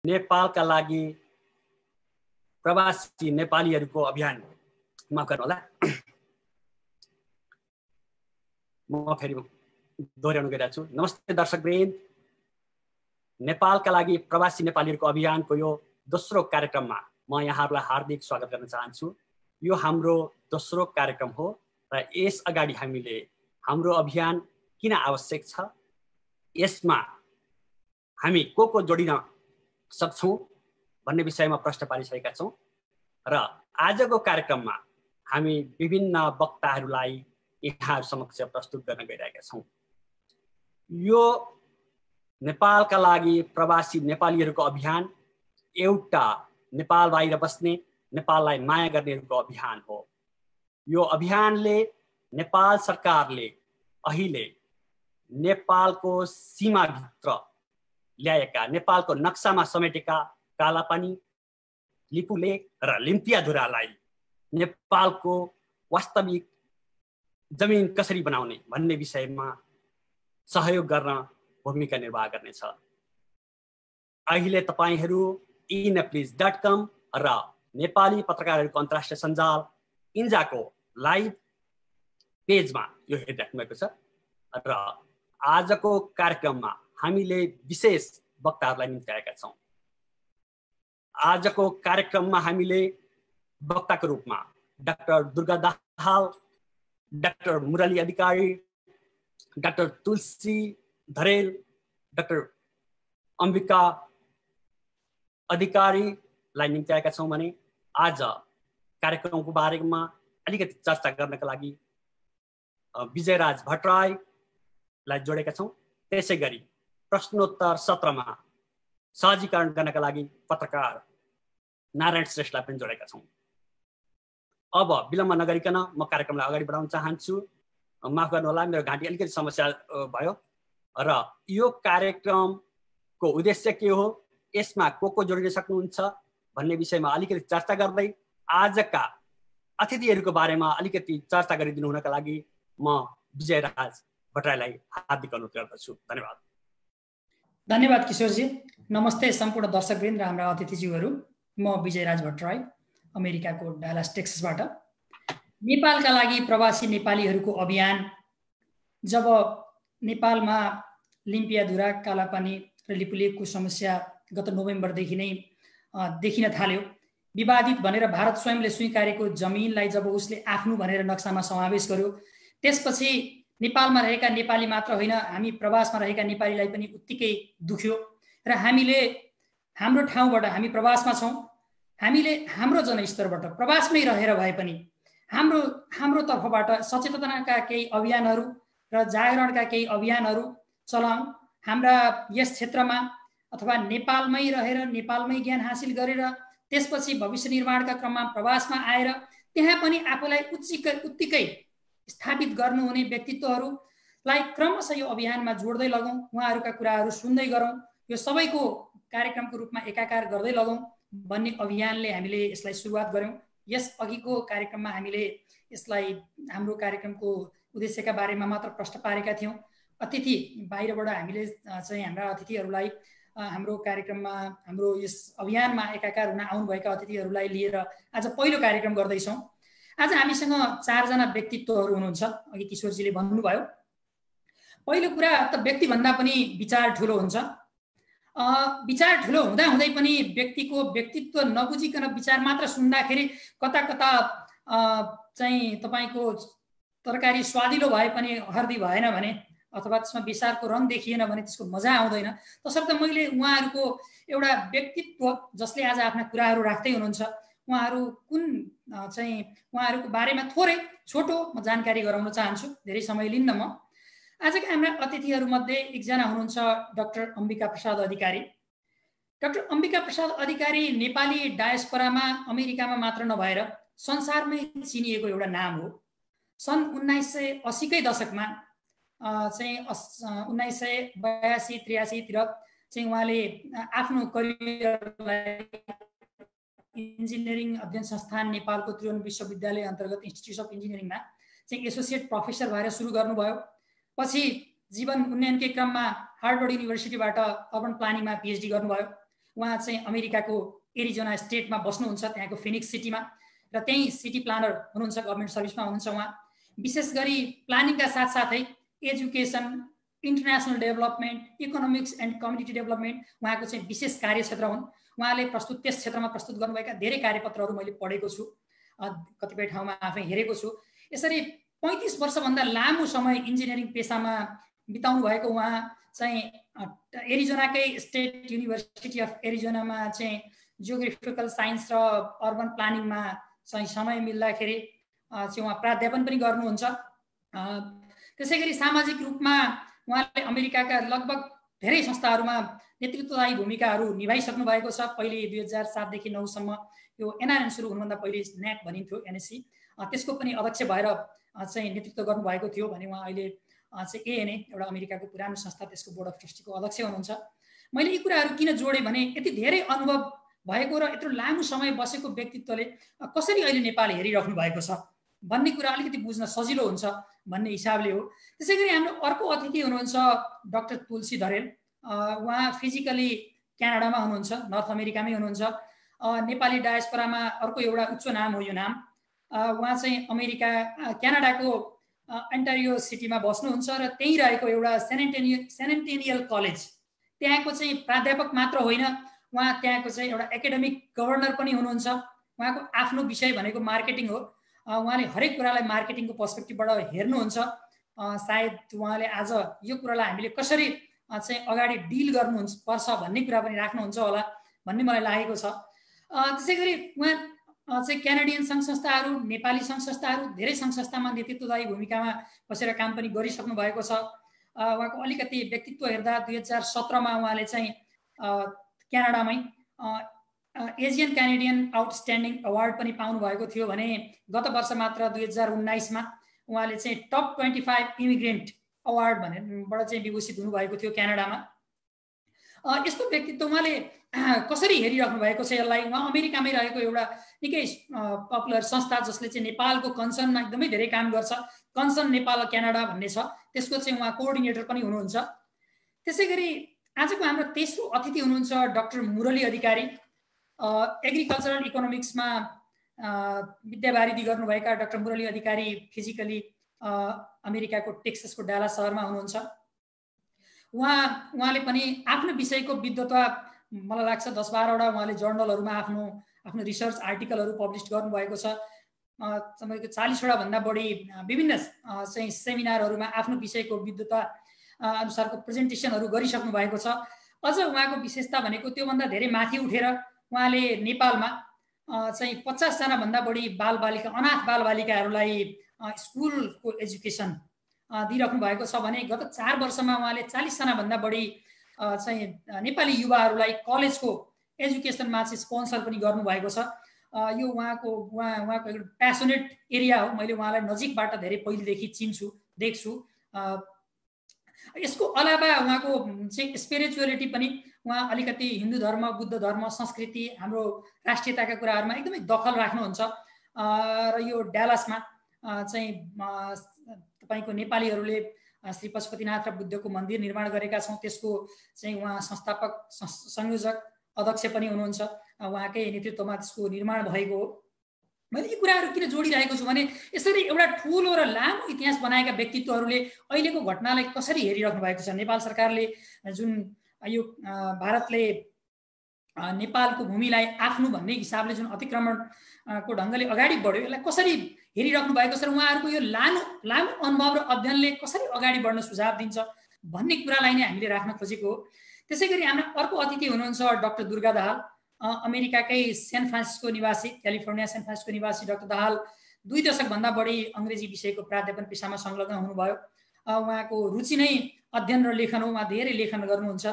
नेपालका लागि प्रवासी नेपालीहरूको अभियान, माफ गर्नु होला म फेरि दोहोऱ्याउन गइरहेको छु। नमस्ते दर्शकवृन्द, नेपालका लागि प्रवासी नेपालीहरूको अभियानको यो दोस्रो कार्यक्रममा म यहाँहरूलाई हार्दिक स्वागत गर्न चाहन्छु। यो हाम्रो दोस्रो कार्यक्रम हो र यस अगाडि हामीले हाम्रो अभियान किन आवश्यक छ, यसमा हामी को जोडिन सक्छौँ भन्ने विषयमा प्रश्न पारिसकेका छौँ र आजको कार्यक्रममा हामी विभिन्न वक्ताहरूलाई यहाँहरू समक्ष प्रस्तुत गर्न गइरहेका छौँ। यो नेपालका लागि प्रवासी नेपालीहरूको अभियान एउटा नेपाल बाहिर बस्ने, नेपाललाई माया गर्नेहरूको अभियान हो। यो अभियानले नेपाल सरकारले अहिले नेपालको सीमाभित्र ल्याएका, नेपालको नक्सामा समेटेका कालापानी, लिपुलेक र लिम्पियाधुरालाई नेपालको वास्तविक जमिन कसरी बनाउने भन्ने विषयमा सहयोग गर्न भूमिका निर्वाह गर्नेछ। अहिले तपाईहरू eNepalese.com र नेपाली पत्रकारहरूको अन्तर्राष्ट्रिय सञ्जाल इन्जाको लाइभ पेजमा यो हेरिराख्नु भएको छ र आजको कार्यक्रममा हामीले विशेष वक्ताहरूलाई निम्त्याएका छौँ। आजको कार्यक्रममा हामीले वक्ताको रूपमा डाक्टर दुर्गा दाहाल, डाक्टर मुरली अधिकारी, डाक्टर तुलसी धरेल, डाक्टर अम्बिका अधिकारीलाई निम्त्याएका छौँ भने आज कार्यक्रमको बारेमा अलिकति चर्चा गर्नका लागि विजयराज भट्टराईलाई जोडेका छौँ। त्यसै गरी प्रश्नोत्तर सत्रमा सहजीकरण गर्नका लागि पत्रकार नारायण श्रेष्ठलाई पनि जोडेका छौँ। अब विलम्ब नगरिकन म कार्यक्रमलाई अगाडि बढाउन चाहन्छु। माफ गर्नुहोला, मेरो घाँटी अलिकति समस्या भयो र यो कार्यक्रमको उद्देश्य के हो, यसमा को जोडिन सक्नुहुन्छ भन्ने विषयमा अलिकति चर्चा गर्दै आजका अतिथिहरूको बारेमा अलिकति चर्चा गरिदिनु हुनका लागि म विजयराज भट्टराईलाई हार्दिक अनुरोध गर्दछु। धन्यवाद। धन्यवाद किशोरजी। नमस्ते सम्पूर्ण दर्शकवृन्द र हाम्रा अतिथिज्यूहरू। म विजयराज भट्टराई अमेरिकाको डालास टेक्ससबाट। नेपालका लागि प्रवासी नेपालीहरूको अभियान जब नेपालमा लिम्पियाधुरा, कालापानी र लिपुलेकको समस्या गत नोभेम्बरदेखि नै देखिन थाल्यो, विवादित भनेर भारत स्वयंले स्वीकारेको जमिनलाई जब उसले आफ्नो भनेर नक्सामा समावेश गर्यो, त्यसपछि नेपालमा रहेका नेपाली मात्र होइन, हामी प्रवासमा रहेका नेपालीलाई पनि उत्तिकै दुख्यो र हामीले हाम्रो ठाउँबाट, हामी प्रवासमा छौँ, हामीले हाम्रो जनस्तरबाट प्रवासमै रहेर भए पनि हाम्रो तर्फबाट सचेतनका केही अभियानहरू र जागरणका केही अभियानहरू चलाउँ। हाम्रा यस क्षेत्रमा अथवा नेपालमै रहेर नेपालमै ज्ञान हासिल गरेर त्यसपछि भविष्य निर्माणका क्रममा प्रवासमा आएर त्यहाँ पनि आफूलाई उत्तिकै स्थापित गर्नुहुने व्यक्तित्वहरूलाई क्रमशः यो अभियानमा जोड्दै लगौँ, उहाँहरूका कुराहरू सुन्दै गरौँ, यो सबैको कार्यक्रमको रूपमा एकाकार गर्दै लगौँ भन्ने अभियानले हामीले यसलाई सुरुवात गऱ्यौँ। यस अघिको कार्यक्रममा हामीले यसलाई हाम्रो कार्यक्रमको उद्देश्यका बारेमा मात्र प्रश्न पारेका थियौँ। अतिथि बाहिरबाट हामीले चाहिँ हाम्रा अतिथिहरूलाई हाम्रो कार्यक्रममा, हाम्रो यस अभियानमा एकाकार हुन आउनुभएका अतिथिहरूलाई लिएर आज पहिलो कार्यक्रम गर्दैछौँ। आज हामीसँग 4 जना व्यक्तित्वहरू हुनुहुन्छ। अघि किशोरजीले भन्नुभयो, पहिलो कुरा त व्यक्तिभन्दा पनि विचार ठुलो हुन्छ। विचार ठुलो हुँदाहुँदै पनि व्यक्तिको व्यक्तित्व नबुझिकन विचार मात्र सुन्दाखेरि कता कता चाहिँ तपाईँको तरकारी स्वादिलो भए पनि हर्दी भएन भने अथवा त्यसमा विचारको रङ देखिएन भने त्यसको मजा आउँदैन। तसर्थ मैले उहाँहरूको एउटा व्यक्तित्व जसले आज आफ्ना कुराहरू राख्दै हुनुहुन्छ, उहाँहरू कुन चाहिँ उहाँहरूको बारेमा थोरै छोटो म जानकारी गराउन चाहन्छु, धेरै समय लिन्न म। आजका हाम्रा अतिथिहरूमध्ये एकजना हुनुहुन्छ डाक्टर अम्बिका प्रसाद अधिकारी। डाक्टर अम्बिका प्रसाद अधिकारी नेपाली डायस्पोरामा अमेरिकामा मात्र नभएर संसारमै चिनिएको एउटा नाम हो। सन् 1980 कै दशकमा चाहिँ 1982-83 तिर चाहिँ उहाँले आफ्नो करियरलाई इन्जिनियरिङ अध्ययन संस्थान नेपालको त्रिभुवन विश्वविद्यालय अन्तर्गत इन्स्टिट्युट अफ इन्जिनियरिङमा चाहिँ एसोसिएट प्रोफेसर भएर सुरु गर्नुभयो। पछि जीवन उन्नयनकै क्रममा हार्वर्ड युनिभर्सिटीबाट अर्बन प्लानिङमा पिएचडी गर्नुभयो। उहाँ चाहिँ अमेरिकाको एरिजोना स्टेटमा बस्नुहुन्छ, त्यहाँको फिनिक्स सिटीमा, र त्यही सिटी प्लानर हुनुहुन्छ, गभर्मेन्ट सर्भिसमा हुनुहुन्छ उहाँ। विशेष गरी प्लानिङका साथसाथै education, international development, economics and community development उहाँको चाहिँ विशेष कार्यक्षेत्र हुन्। उहाँले त्यस क्षेत्रमा प्रस्तुत गर्नुभएका धेरै कार्यपत्रहरू मैले पढेको छु, कतिपय ठाउँमा आफै हेरेको छु। यसरी 35 वर्षभन्दा लामो समय इन्जिनियरिङ पेसामा बिताउनु भएको उहाँ चाहिँ एरिजोनाकै स्टेट युनिभर्सिटी अफ एरिजोनामा चाहिँ जियोग्राफिकल साइन्स र अर्बन प्लानिङमा चाहिँ समय मिल्दाखेरि चाहिँ उहाँ प्राध्यापन पनि गर्नुहुन्छ। त्यसै गरी सामाजिक रूपमा उहाँले अमेरिकाका लगभग धेरै संस्थाहरूमा नेतृत्वदायी भूमिकाहरू निभाइसक्नु भएको छ। पहिले 2007 देखि 9 सम्म यो एनआरएन सुरु हुनुभन्दा पहिले न्याक भनिन्थ्यो, एनएससी, त्यसको पनि अध्यक्ष भएर चाहिँ नेतृत्व गर्नुभएको थियो भने उहाँ अहिले चाहिँ एएनए एउटा अमेरिकाको पुरानो संस्था त्यसको बोर्ड अफ ट्रस्टीको अध्यक्ष हुनुहुन्छ। मैले यी कुराहरू किन जोडेँ भने यति धेरै अनुभव भएको र यत्रो लामो समय बसेको व्यक्तित्वले कसरी अहिले नेपाल हेरिराख्नु भएको छ भन्ने कुरा अलिकति बुझ्न सजिलो हुन्छ भन्ने हिसाबले हो। त्यसै गरी हाम्रो अर्को अतिथि हुनुहुन्छ डाक्टर तुलसी धरेल। उहाँ फिजिकली क्यानाडामा हुनुहुन्छ, नर्थ अमेरिकामै हुनुहुन्छ। नेपाली डायस्पोरामा अर्को एउटा उच्च नाम हो यो नाम। उहाँ चाहिँ क्यानाडाको अन्टारियो सिटीमा बस्नुहुन्छ र त्यहीँ रहेको एउटा सेनेन्टेनियल कलेज त्यहाँको चाहिँ प्राध्यापक मात्र होइन, उहाँ त्यहाँको चाहिँ एउटा एकाडेमिक गभर्नर पनि हुनुहुन्छ। उहाँको आफ्नो विषय भनेको मार्केटिङ हो। उहाँले हरेक कुरालाई मार्केटिङको पर्सपेक्टिभबाट हेर्नुहुन्छ। सायद उहाँले आज यो कुरालाई हामीले कसरी चाहिँ अगाडि डिल गर्नुपर्छ भन्ने कुरा पनि राख्नुहुन्छ होला भन्ने मलाई लागेको छ। त्यसै गरी उहाँ चाहिँ क्यानाडियन सङ्घ संस्थाहरू, नेपाली सङ्घ संस्थाहरू, धेरै सङ्घ संस्थामा नेतृत्वदायी भूमिकामा बसेर काम पनि गरिसक्नु भएको छ। उहाँको अलिकति व्यक्तित्व हेर्दा 2017मा उहाँले चाहिँ क्यानाडामै एजियन क्यानेडियन आउटस्ट्यान्डिङ अवार्ड पनि पाउनु भएको थियो भने गत वर्ष मात्र 2019मा उहाँले चाहिँ टप 25 इमिग्रेन्ट अवार्ड भनेरबाट चाहिँ विभूषित हुनुभएको थियो क्यानाडामा। यस्तो व्यक्तित्व उहाँले कसरी हेरिराख्नु भएको छ यसलाई? उहाँ अमेरिकामै रहेको एउटा निकै पपुलर संस्था जसले चाहिँ नेपालको कन्सर्नमा एकदमै धेरै काम गर्छ, कन्सर्न नेपाल क्यानाडा भन्ने छ, त्यसको चाहिँ उहाँ कोअर्डिनेटर पनि हुनुहुन्छ। त्यसै गरी आजको हाम्रो तेस्रो अतिथि हुनुहुन्छ डाक्टर मुरली अधिकारी। एग्रिकल्चरल इकोनोमिक्समा विद्यावारिधि गर्नुभएका डाक्टर मुरली अधिकारी फिजिकली अमेरिकाको टेक्ससको डालास सहरमा हुनुहुन्छ। उहाँले पनि आफ्नो विषयको विद्वता मलाई लाग्छ 10-12वटा उहाँले जर्नलहरूमा आफ्नो रिसर्च आर्टिकलहरू पब्लिस गर्नुभएको छ। तपाईँको 40वटा भन्दा बढी विभिन्न चाहिँ सेमिनारहरूमा आफ्नो विषयको विद्वता अनुसारको प्रेजेन्टेसनहरू गरिसक्नु भएको छ। अझ उहाँको विशेषता भनेको त्योभन्दा धेरै माथि उठेर उहाँले नेपालमा चाहिँ 50जना भन्दा बढी बालबालिका, अनाथ बालबालिकाहरूलाई स्कुलको एजुकेसन दिइराख्नु भएको छ भने गत 4 वर्षमा उहाँले 40जना भन्दा बढी चाहिँ नेपाली युवाहरूलाई कलेजको एजुकेसनमा चाहिँ स्पोन्सर पनि गर्नुभएको छ। यो उहाँको एउटा प्यासनेट एरिया हो। मैले उहाँलाई नजिकबाट धेरै पहिलेदेखि चिन्छु, देख्छु। यसको अलावा उहाँको चाहिँ स्पिरिचुअलिटी पनि उहाँ अलिकति हिन्दू धर्म, बुद्ध धर्म, संस्कृति, हाम्रो राष्ट्रियताका कुराहरूमा एकदमै दखल राख्नुहुन्छ। र यो डालासमा चाहिँ तपाईँको नेपालीहरूले श्री पशुपतिनाथ र बुद्धको मन्दिर निर्माण गरेका छौँ, त्यसको चाहिँ उहाँ संस्थापक, संयोजक, अध्यक्ष पनि हुनुहुन्छ। उहाँकै नेतृत्वमा त्यसको निर्माण भएको हो। मैले यी कुराहरू किन जोडिरहेको छु भने यसरी एउटा ठुलो र लामो इतिहास बनाएका व्यक्तित्वहरूले अहिलेको घटनालाई कसरी हेरिराख्नु भएको छ। नेपाल सरकारले जुन यो भारतले नेपालको भूमिलाई आफ्नो भन्ने हिसाबले जुन अतिक्रमणको ढङ्गले अगाडि बढ्यो, यसलाई कसरी हेरिराख्नु भएको छ र उहाँहरूको यो लामो अनुभव र अध्ययनले कसरी अगाडि बढ्न सुझाव दिन्छ भन्ने कुरालाई नै हामीले राख्न खोजेको हो। त्यसै गरी हाम्रो अर्को अतिथि हुनुहुन्छ doctor Durga Dahal. अमेरिकाकै San Francisco निवासी, क्यालिफोर्निया सेन फ्रान्सिस्को निवासी डाक्टर दाहाल 2 दशकभन्दा बढी अङ्ग्रेजी विषयको प्राध्यापन पेसामा संलग्न हुनुभयो। उहाँको रुचि नै अध्ययन र लेखन हो। उहाँ धेरै लेखन गर्नुहुन्छ,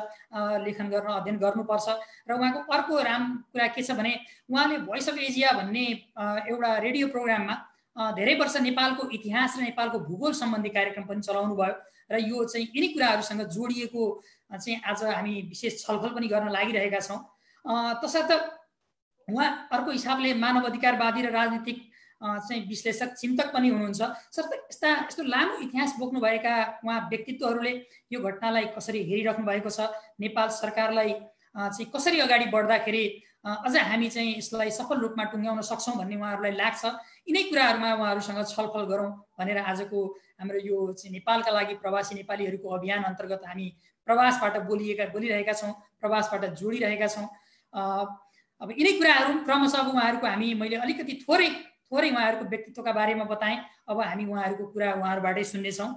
लेखन गर्न अध्ययन गर्नुपर्छ। र उहाँको अर्को कुरा के छ भने उहाँले भोइस अफ एजिया भन्ने एउटा रेडियो प्रोग्राममा धेरै वर्ष नेपालको इतिहास र नेपालको भूगोल सम्बन्धी कार्यक्रम पनि चलाउनु भयो। र यो चाहिँ यिनी कुराहरूसँग जोडिएको चाहिँ आज हामी विशेष छलफल पनि गर्न लागिरहेका छौँ। तसर्थ उहाँ अर्को हिसाबले मानव अधिकारवादी र राजनीतिक चाहिँ विश्लेषक, चिन्तक पनि हुनुहुन्छ। यस्तो लामो इतिहास बोक्नुभएका उहाँ व्यक्तित्वहरूले यो घटनालाई कसरी हेरिराख्नु भएको छ, नेपाल सरकारलाई चाहिँ कसरी अगाडि बढ्दाखेरि अझ हामी चाहिँ यसलाई सफल रूपमा टुङ्ग्याउन सक्छौँ भन्ने उहाँहरूलाई लाग्छ। यिनै कुराहरूमा उहाँहरूसँग छलफल गरौँ भनेर आजको हाम्रो यो चाहिँ नेपालका लागि प्रवासी नेपालीहरूको अभियान अन्तर्गत हामी प्रवासबाट बोलिरहेका छौँ, प्रवासबाट जोडिरहेका छौँ। अब यिनै कुराहरू क्रमशः अब उहाँहरूको मैले अलिकति थोरै उहाँहरूको व्यक्तित्वका बारेमा बताएँ। अब हामी उहाँहरूको कुरा उहाँहरूबाटै सुन्नेछौँ।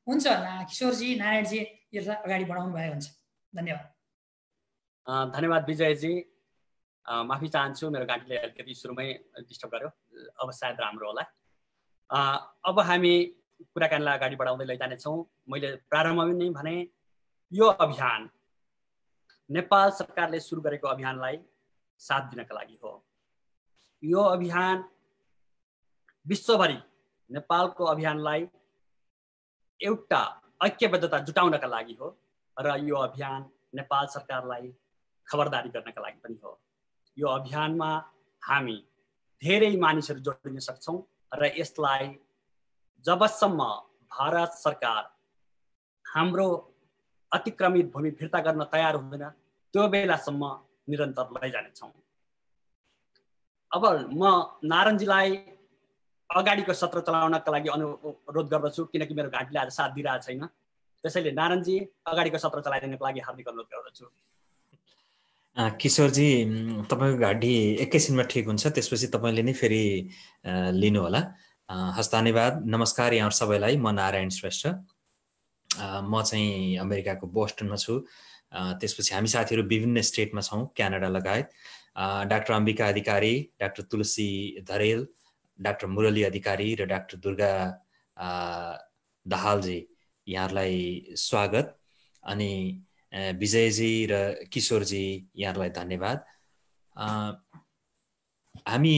हुन्छ किशोरजी, नारायणजी, यसलाई अगाडि बढाउनु भए हुन्छ। धन्यवाद। धन्यवाद विजयजी। माफी चाहन्छु, मेरो गाडीले अलिकति सुरुमै डिस्टर्ब गर्यो। अब सायद राम्रो होला। अब हामी कुराकानीलाई अगाडि बढाउँदै लैजानेछौँ। मैले प्रारम्भमा नै भने यो अभियान नेपाल सरकारले सुरु गरेको अभियानलाई साथ दिनका लागि हो। यो अभियान विश्वभरि नेपालको अभियानलाई एउटा ऐक्यबद्धता जुटाउनका लागि हो र यो अभियान नेपाल सरकारलाई खबरदारी गर्नका लागि पनि हो। यो अभियानमा हामी धेरै मानिसहरू जोडिन सक्छौँ र यसलाई जबसम्म भारत सरकार हाम्रो अतिक्रमित भूमि फिर्ता गर्न तयार हुँदैन त्यो बेलासम्म निरन्तर लैजानेछौँ। अब म नारायणजीलाई अगाडिको सत्र चलाउनका लागि अनुरोध गर्दछु, किनकि मेरो घाँटीले आज साथ दिइरहेको छैन। त्यसैले नारायणजी अगाडिको सत्र चलाइदिनको लागि हार्दिक अनुरोध गर्दछु। किशोरजी, तपाईँको घाँटी एकैछिनमा ठिक हुन्छ, त्यसपछि तपाईँले नै फेरि लिनुहोला। हस्, धन्यवाद। नमस्कार यहाँ सबैलाई। म नारायण श्रेष्ठ। म चाहिँ अमेरिकाको बोस्टनमा छु। त्यसपछि हामी साथीहरू विभिन्न स्टेटमा छौँ, क्यानाडा लगायत। डाक्टर अम्बिका अधिकारी, डाक्टर तुलसी धरेल, डाक्टर मुरली अधिकारी र डाक्टर दुर्गा दाहालजी, यहाँहरूलाई स्वागत। अनि विजयजी र किशोरजी, यहाँहरूलाई धन्यवाद। हामी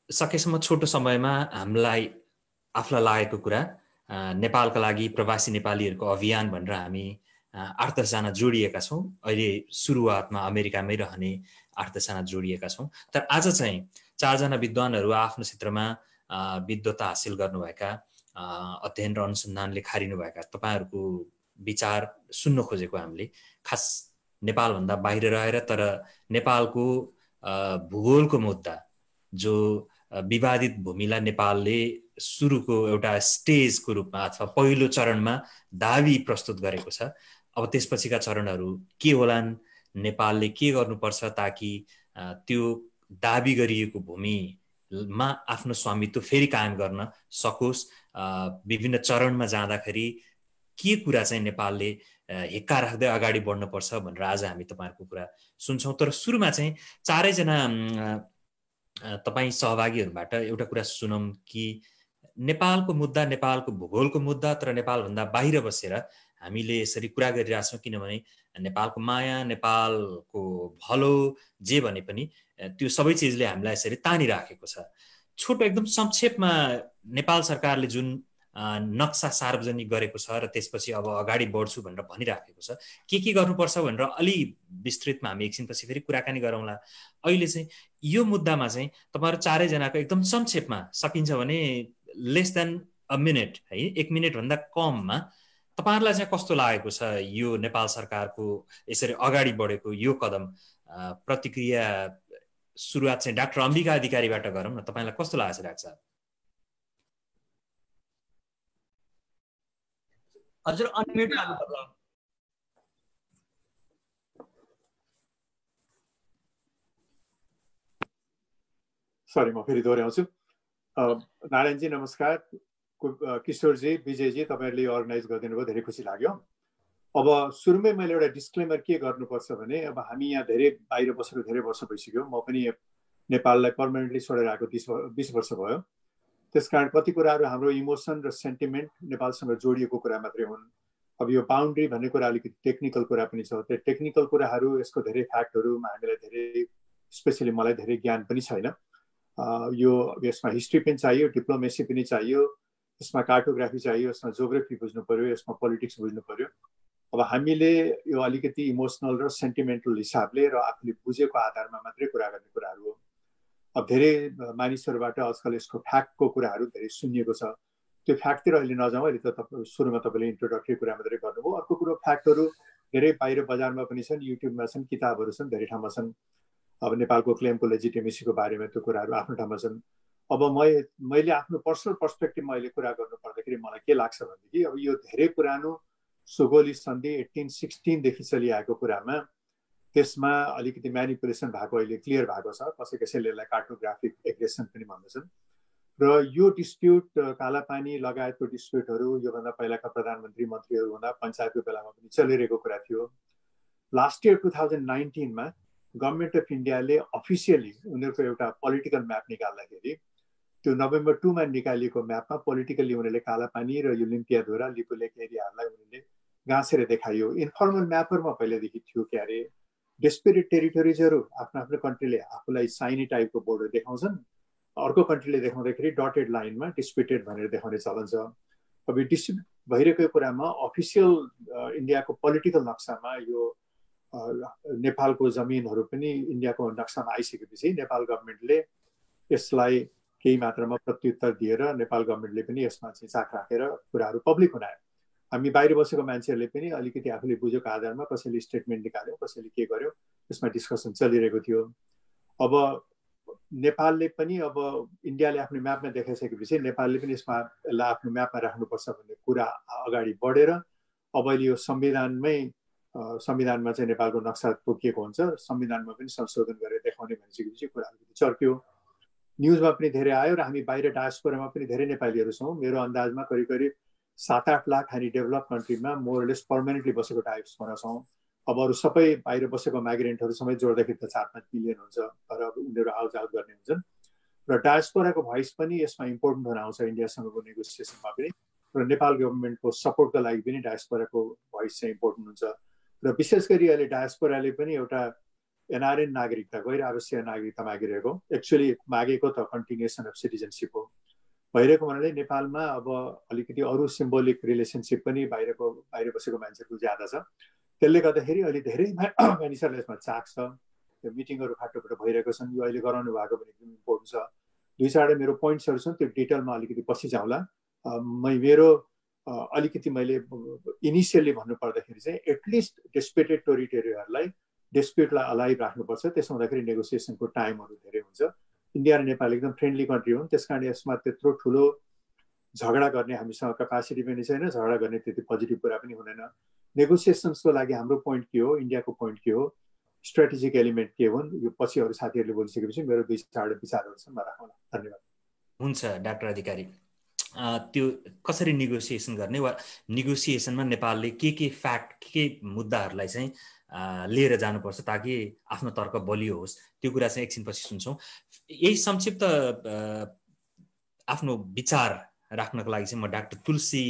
सकेसम्म छोटो समयमा आफूलाई लागेको कुरा, नेपालका लागि प्रवासी नेपालीहरूको अभियान भनेर हामी 8-10 जना जोडिएका छौँ। अहिले सुरुवातमा अमेरिकामै रहने 8-10 जना जोडिएका छौँ। तर आज चाहिँ 4 जना विद्वानहरू आफ्नो क्षेत्रमा विद्वता हासिल गर्नुभएका, अध्ययन र अनुसन्धानले खारिनुभएका तपाईँहरूको विचार सुन्न खोजेको हामीले। खास नेपालभन्दा बाहिर रहेर तर नेपालको भूगोलको मुद्दा, जो विवादित भूमिलाई नेपालले सुरुको एउटा स्टेजको रूपमा अथवा पहिलो चरणमा दाबी प्रस्तुत गरेको छ। अब त्यसपछिका चरणहरू के होलान्, नेपालले के गर्नुपर्छ ताकि त्यो दाबी गरिएको भूमिमा आफ्नो स्वामित्व फेरि कायम गर्न सकोस्। विभिन्न चरणमा जाँदाखेरि के कुरा चाहिँ नेपालले हिक्का राख्दै अगाडि बढ्नुपर्छ भनेर आज हामी तपाईँहरूको कुरा सुन्छौँ। तर सुरुमा चाहिँ चारैजना तपाईँ सहभागीहरूबाट एउटा कुरा सुनौँ कि नेपालको मुद्दा, नेपालको भूगोलको मुद्दा, तर नेपालभन्दा बाहिर बसेर हामीले यसरी कुरा गरिरहेछौँ, किनभने नेपालको माया, नेपालको भलो जे भने पनि त्यो सबै चिजले हामीलाई यसरी तानिराखेको छ। छोटो एकदम संक्षेपमा नेपाल सरकारले जुन नक्सा सार्वजनिक गरेको छ र त्यसपछि अब अगाडि बढ्छु भनेर भनिराखेको छ, के गर्नुपर्छ भनेर अलि विस्तृतमा हामी एकछिनपछि फेरि कुराकानी गरौँला। अहिले चाहिँ यो मुद्दामा चाहिँ तपाईँहरू चारैजनाको एकदम संक्षेपमा, सकिन्छ भने लेस देन अ मिनट, है, 1 मिनटभन्दा कममा तपाईँहरूलाई चाहिँ कस्तो लागेको छ यो नेपाल सरकारको यसरी अगाडि बढेको यो कदम? प्रतिक्रिया सुरुवात चाहिँ डाक्टर अम्बिका अधिकारीबाट गरौँ न। तपाईँलाई कस्तो लागेको छ डाक्टर साहब? हजुर, अनम्युट गर्नुपर्छ। सरी, म फेरि दोहोऱ्याउँछु। नारायणजी नमस्कार, किशोरजी, विजयजी, तपाईँहरूले यो अर्गनाइज गरिदिनु भयो, धेरै खुसी लाग्यो। अब सुरुमै मैले एउटा डिस्क्लेमर के गर्नुपर्छ भने, अब हामी यहाँ धेरै बाहिर बसेको धेरै वर्ष भइसक्यो। म पनि नेपाललाई पर्मानेन्टली छोडेर आएको 20 वर्ष भयो। त्यसकारण कति कुराहरू हाम्रो इमोसन र सेन्टिमेन्ट नेपालसँग जोडिएको कुरा मात्रै हुन्। अब यो बााउन्ड्री भन्ने कुरा अलिकति टेक्निकल कुरा पनि छ। त्यो टेक्निकल कुराहरू, यसको धेरै फ्याक्टहरूमा हामीलाई धेरै, स्पेसली मलाई धेरै ज्ञान पनि छैन। यसमा हिस्ट्री पनि चाहियो, डिप्लोमेसी पनि चाहियो, यसमा कार्टोग्राफी चाहियो, यसमा जियोग्राफी बुझ्नु पर्यो, यसमा पोलिटिक्स बुझ्नु पर्यो। अब हामीले यो अलिकति इमोसनल र सेन्टिमेन्टल हिसाबले र आफूले बुझेको आधारमा मात्रै कुरा गर्ने कुराहरू हो। अब धेरै मानिसहरूबाट आजकल यसको फ्याक्टको कुराहरू धेरै सुनिएको छ। त्यो फ्याक्टतिर अहिले नजाउँ, अहिले त सुरुमा तपाईँले इन्ट्रोडक्टरी कुरा मात्रै गर्नुभयो। अर्को कुरो फ्याक्टहरू धेरै बाहिर बजारमा पनि छन्, युट्युबमा छन्, किताबहरू छन्, धेरै ठाउँमा छन्। अब नेपालको क्लेमको लेजिटिमेसीको बारेमा त्यो कुराहरू आफ्नो ठाउँमा छन्। अब मैले आफ्नो पर्सनल पर्सपेक्टिभमा अहिले कुरा गर्नु पर्दाखेरि मलाई के लाग्छ भनेदेखि अब यो धेरै पुरानो सोगोली सन्धि 1816 चलिआएको कुरामा त्यसमा अलिकति म्यानिपुलेसन भएको अहिले क्लियर भएको छ। कसैले यसलाई कार्टोग्राफिक एग्रेसन पनि भन्दछन्। र यो डिस्प्युट कालापानी लगायतको डिस्प्युटहरू योभन्दा पहिलाका प्रधानमन्त्री मन्त्रीहरू हुँदा पञ्चायतको बेलामा पनि चलिरहेको कुरा थियो। लास्ट इयर 2019मा गभर्मेन्ट अफ इन्डियाले अफिसियली उनीहरूको एउटा पोलिटिकल म्याप निकाल्दाखेरि त्यो नोभेम्बर 2मा निकालिएको म्यापमा पोलिटिकल्ली उनीहरूले कालापानी र यो लिम्पियाधुरा लिपुलेक एरियाहरूलाई उनीहरूले गाँसेर देखायो। इन्फर्मल म्यापहरूमा पहिलेदेखि थियो के अरे डेस्पेरेट टेरिटोरिजहरू आफ्नो कन्ट्रीले आफूलाई साइनी टाइपको बोर्डर देखाउँछन्, अर्को कन्ट्रीले देखाउँदाखेरि डटेड लाइनमा डिस्प्युटेड भनेर देखाउने चलन छ। अब यो डिस्प्युट भइरहेको कुरामा अफिसियल इन्डियाको पोलिटिकल नक्सामा यो नेपालको जमिनहरू पनि इन्डियाको नक्सामा आइसकेपछि नेपाल गभर्मेन्टले यसलाई केही मात्रामा प्रत्युत्तर दिएर नेपाल गभर्मेन्टले पनि यसमा चाहिँ चाख राखेर कुराहरू पब्लिक बनायो। हामी बाहिर बसेको मान्छेहरूले पनि अलिकति आफूले बुझेको आधारमा कसैले स्टेटमेन्ट निकाल्यो, कसैले के गर्यो, त्यसमा डिस्कसन चलिरहेको थियो। अब नेपालले पनि अब इन्डियाले आफ्नो म्यापमा देखाइसकेपछि नेपालले पनि यसमा यसलाई आफ्नो म्यापमा राख्नुपर्छ भन्ने कुरा अगाडि बढेर अब अहिले यो संविधानमा चाहिँ नेपालको नक्सा तोकिएको हुन्छ, संविधानमा पनि संशोधन गरेर देखाउने भनिसकेपछि कुरा अलिकति चर्क्यो। न्युजमा पनि धेरै आयो र हामी बाहिर डायस्पोरामा पनि धेरै नेपालीहरू छौँ। मेरो अन्दाजमा करिब 7-8 लाख हामी डेभलप कन्ट्रीमा मोरलेस पर्मानेन्टली बसेको टाइप्समा छौँ। अब अरू सबै बाहिर बसेको माइग्रेन्टहरू सबै जोड्दाखेरि त 4-5 मिलियन हुन्छ, तर अब उनीहरू आउट गर्ने हुन्छन् र डायस्पोराको भोइस पनि यसमा इम्पोर्टेन्ट हुन आउँछ इन्डियासँगको नेगोसिएसनमा पनि। र नेपाल गभर्मेन्टको सपोर्टको लागि पनि डायस्पोराको भोइस चाहिँ इम्पोर्टेन्ट हुन्छ। र विशेष गरी अहिले डायस्पोराले पनि एउटा एनआरएन नागरिकता, गैर आवश्यक नागरिकता मागिरहेको, एक्चुअली मागेको त कन्टिन्युएसन अफ सिटिजनसिप हो भइरहेको हुनाले नेपालमा अब अलिकति अरू सिम्बोलिक रिलेसनसिप पनि बाहिर बसेको मान्छेहरूको ज्यादा छ। त्यसले गर्दाखेरि अहिले धेरै मानिसहरूलाई यसमा चाख छ। त्यो मिटिङहरू खाटोबाट भइरहेको छन्। यो अहिले गराउनु भएको पनि एकदम इम्पोर्टेन्ट छ। 2-4 मेरो पोइन्ट्सहरू छन्, त्यो डिटेलमा अलिकति पछि जाउँला। मेरो अलिकति मैले इनिसियली भन्नु पर्दाखेरि चाहिँ एटलिस्ट डिस्प्युटेड टेरिटोरीहरूलाई डिस्प्युटलाई अलाइभ राख्नुपर्छ। त्यसो हुँदाखेरि नेगोसिएसनको टाइमहरू धेरै हुन्छ। इन्डिया र नेपाल एकदम फ्रेन्डली कन्ट्री हुन्, त्यस कारण यसमा त्यत्रो ठुलो झगडा गर्ने हामीसँग क्यापासिटी पनि छैन, झगडा गर्ने त्यति पोजिटिभ कुरा पनि हुँदैन। नेगोसिएसन्सको लागि हाम्रो पोइन्ट के हो, इन्डियाको पोइन्ट के हो, स्ट्राटेजिक एलिमेन्ट के हुन्, यो पछि अरू साथीहरूले बोलिसकेपछि मेरो 2-4 विचारहरू छन्, म राखौँला। धन्यवाद। हुन्छ डाक्टर अधिकारी, त्यो कसरी नेगोसिएसन गर्ने वा नेगोसिएसनमा नेपालले के फ्याक्ट के मुद्दाहरूलाई चाहिँ लिएर जानुपर्छ ताकि आफ्नो तर्क बलियो होस्, त्यो कुरा चाहिँ एकछिनपछि सुन्छौँ। यही संक्षिप्त आफ्नो विचार राख्नको लागि चाहिँ म डाक्टर तुलसी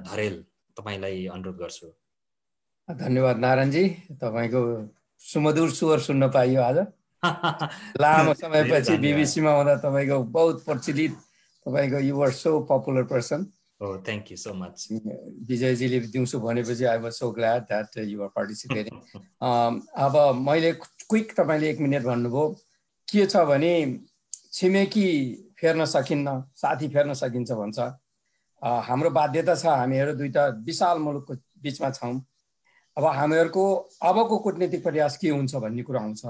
धरेल तपाईँलाई अनुरोध गर्छु। धन्यवाद नारायणजी, तपाईँको सुमधुर स्वर सुन्न पाइयो आज। लामो समयपछि बीबीसीमा हुँदा तपाईँको बहुत प्रचलित, तपाईँको you were so popular person. Oh, thank you so much. विजयजीले दिउँसो भनेपछि I was so glad that you are participating. अब मैले क्विक, तपाईँले 1 मिनट भन्नुभयो। के छ भने छिमेकी फेर्न सकिन्न, साथी फेर्न सकिन्छ भन्छ। हाम्रो बाध्यता छ, हामीहरू दुईटा विशाल मुलुकको बिचमा छौँ। अब हामीहरूको अबको कूटनीतिक प्रयास के हुन्छ भन्ने कुरा आउँछ।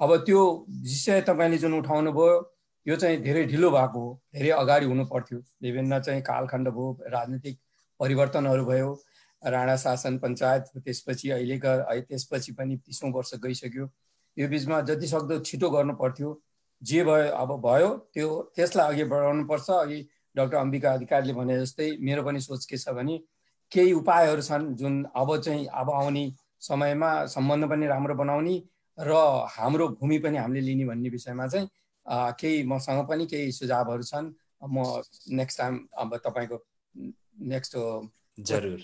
अब त्यो विषय तपाईँले जुन उठाउनु भयो यो चाहिँ धेरै ढिलो भएको हो, धेरै अगाडि हुनु पर्थ्यो। विभिन्न चाहिँ कालखण्ड भयो, राजनीतिक परिवर्तनहरू भयो, राणा शासन, पञ्चायत, त्यसपछि पनि 30औं वर्ष गइसक्यो। यो बिचमा जति सक्दो छिटो गर्नु पर्थ्यो। जे भयो अब भयो, त्यसलाई अघि बढाउनु पर्छ। अघि डाक्टर अम्बिका अधिकारीले भने जस्तै मेरो पनि सोच के छ भने केही उपायहरू छन् जुन अब आउने समयमा सम्बन्ध पनि राम्रो बनाउने र हाम्रो भूमि पनि हामीले लिने भन्ने विषयमा चाहिँ केही मसँग पनि केही सुझावहरू छन्। म नेक्स्ट टाइम अब तपाईँको नेक्स्ट जरुर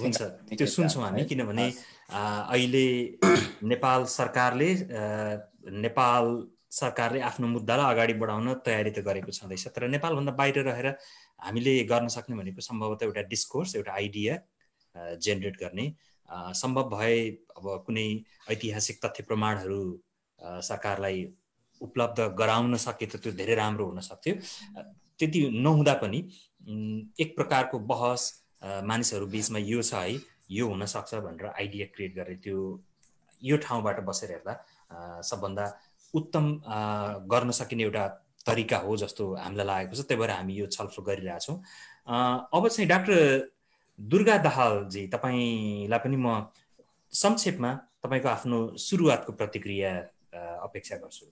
हुन्छ, त्यो सुन्छौँ हामी। किनभने अहिले नेपाल सरकारले आफ्नो मुद्दालाई अगाडि बढाउन तयारी त गरेको छँदैछ, तर नेपालभन्दा बाहिर रहेर हामीले गर्न सक्ने भनेको सम्भवतः एउटा डिस्कोर्स, एउटा आइडिया जेनेरेट गर्ने। सम्भव भए अब कुनै ऐतिहासिक तथ्य प्रमाणहरू सरकारलाई उपलब्ध गराउन सके त त्यो धेरै राम्रो हुन सक्थ्यो। त्यति नहुँदा पनि एक प्रकारको बहस मानिसहरू बीचमा यो छ है, यो हुनसक्छ भनेर आइडिया क्रिएट गरेर यो ठाउँबाट बसेर हेर्दा सबभन्दा उत्तम गर्न सकिने एउटा तरिका हो जस्तो हामीलाई लागेको छ। त्यही भएर हामी यो छलफल गरिरहेछौँ। अब चाहिँ डाक्टर दुर्गा दाहालजी, तपाईँलाई पनि म संक्षेपमा तपाईँको आफ्नो सुरुवातको प्रतिक्रिया अपेक्षा गर्छु।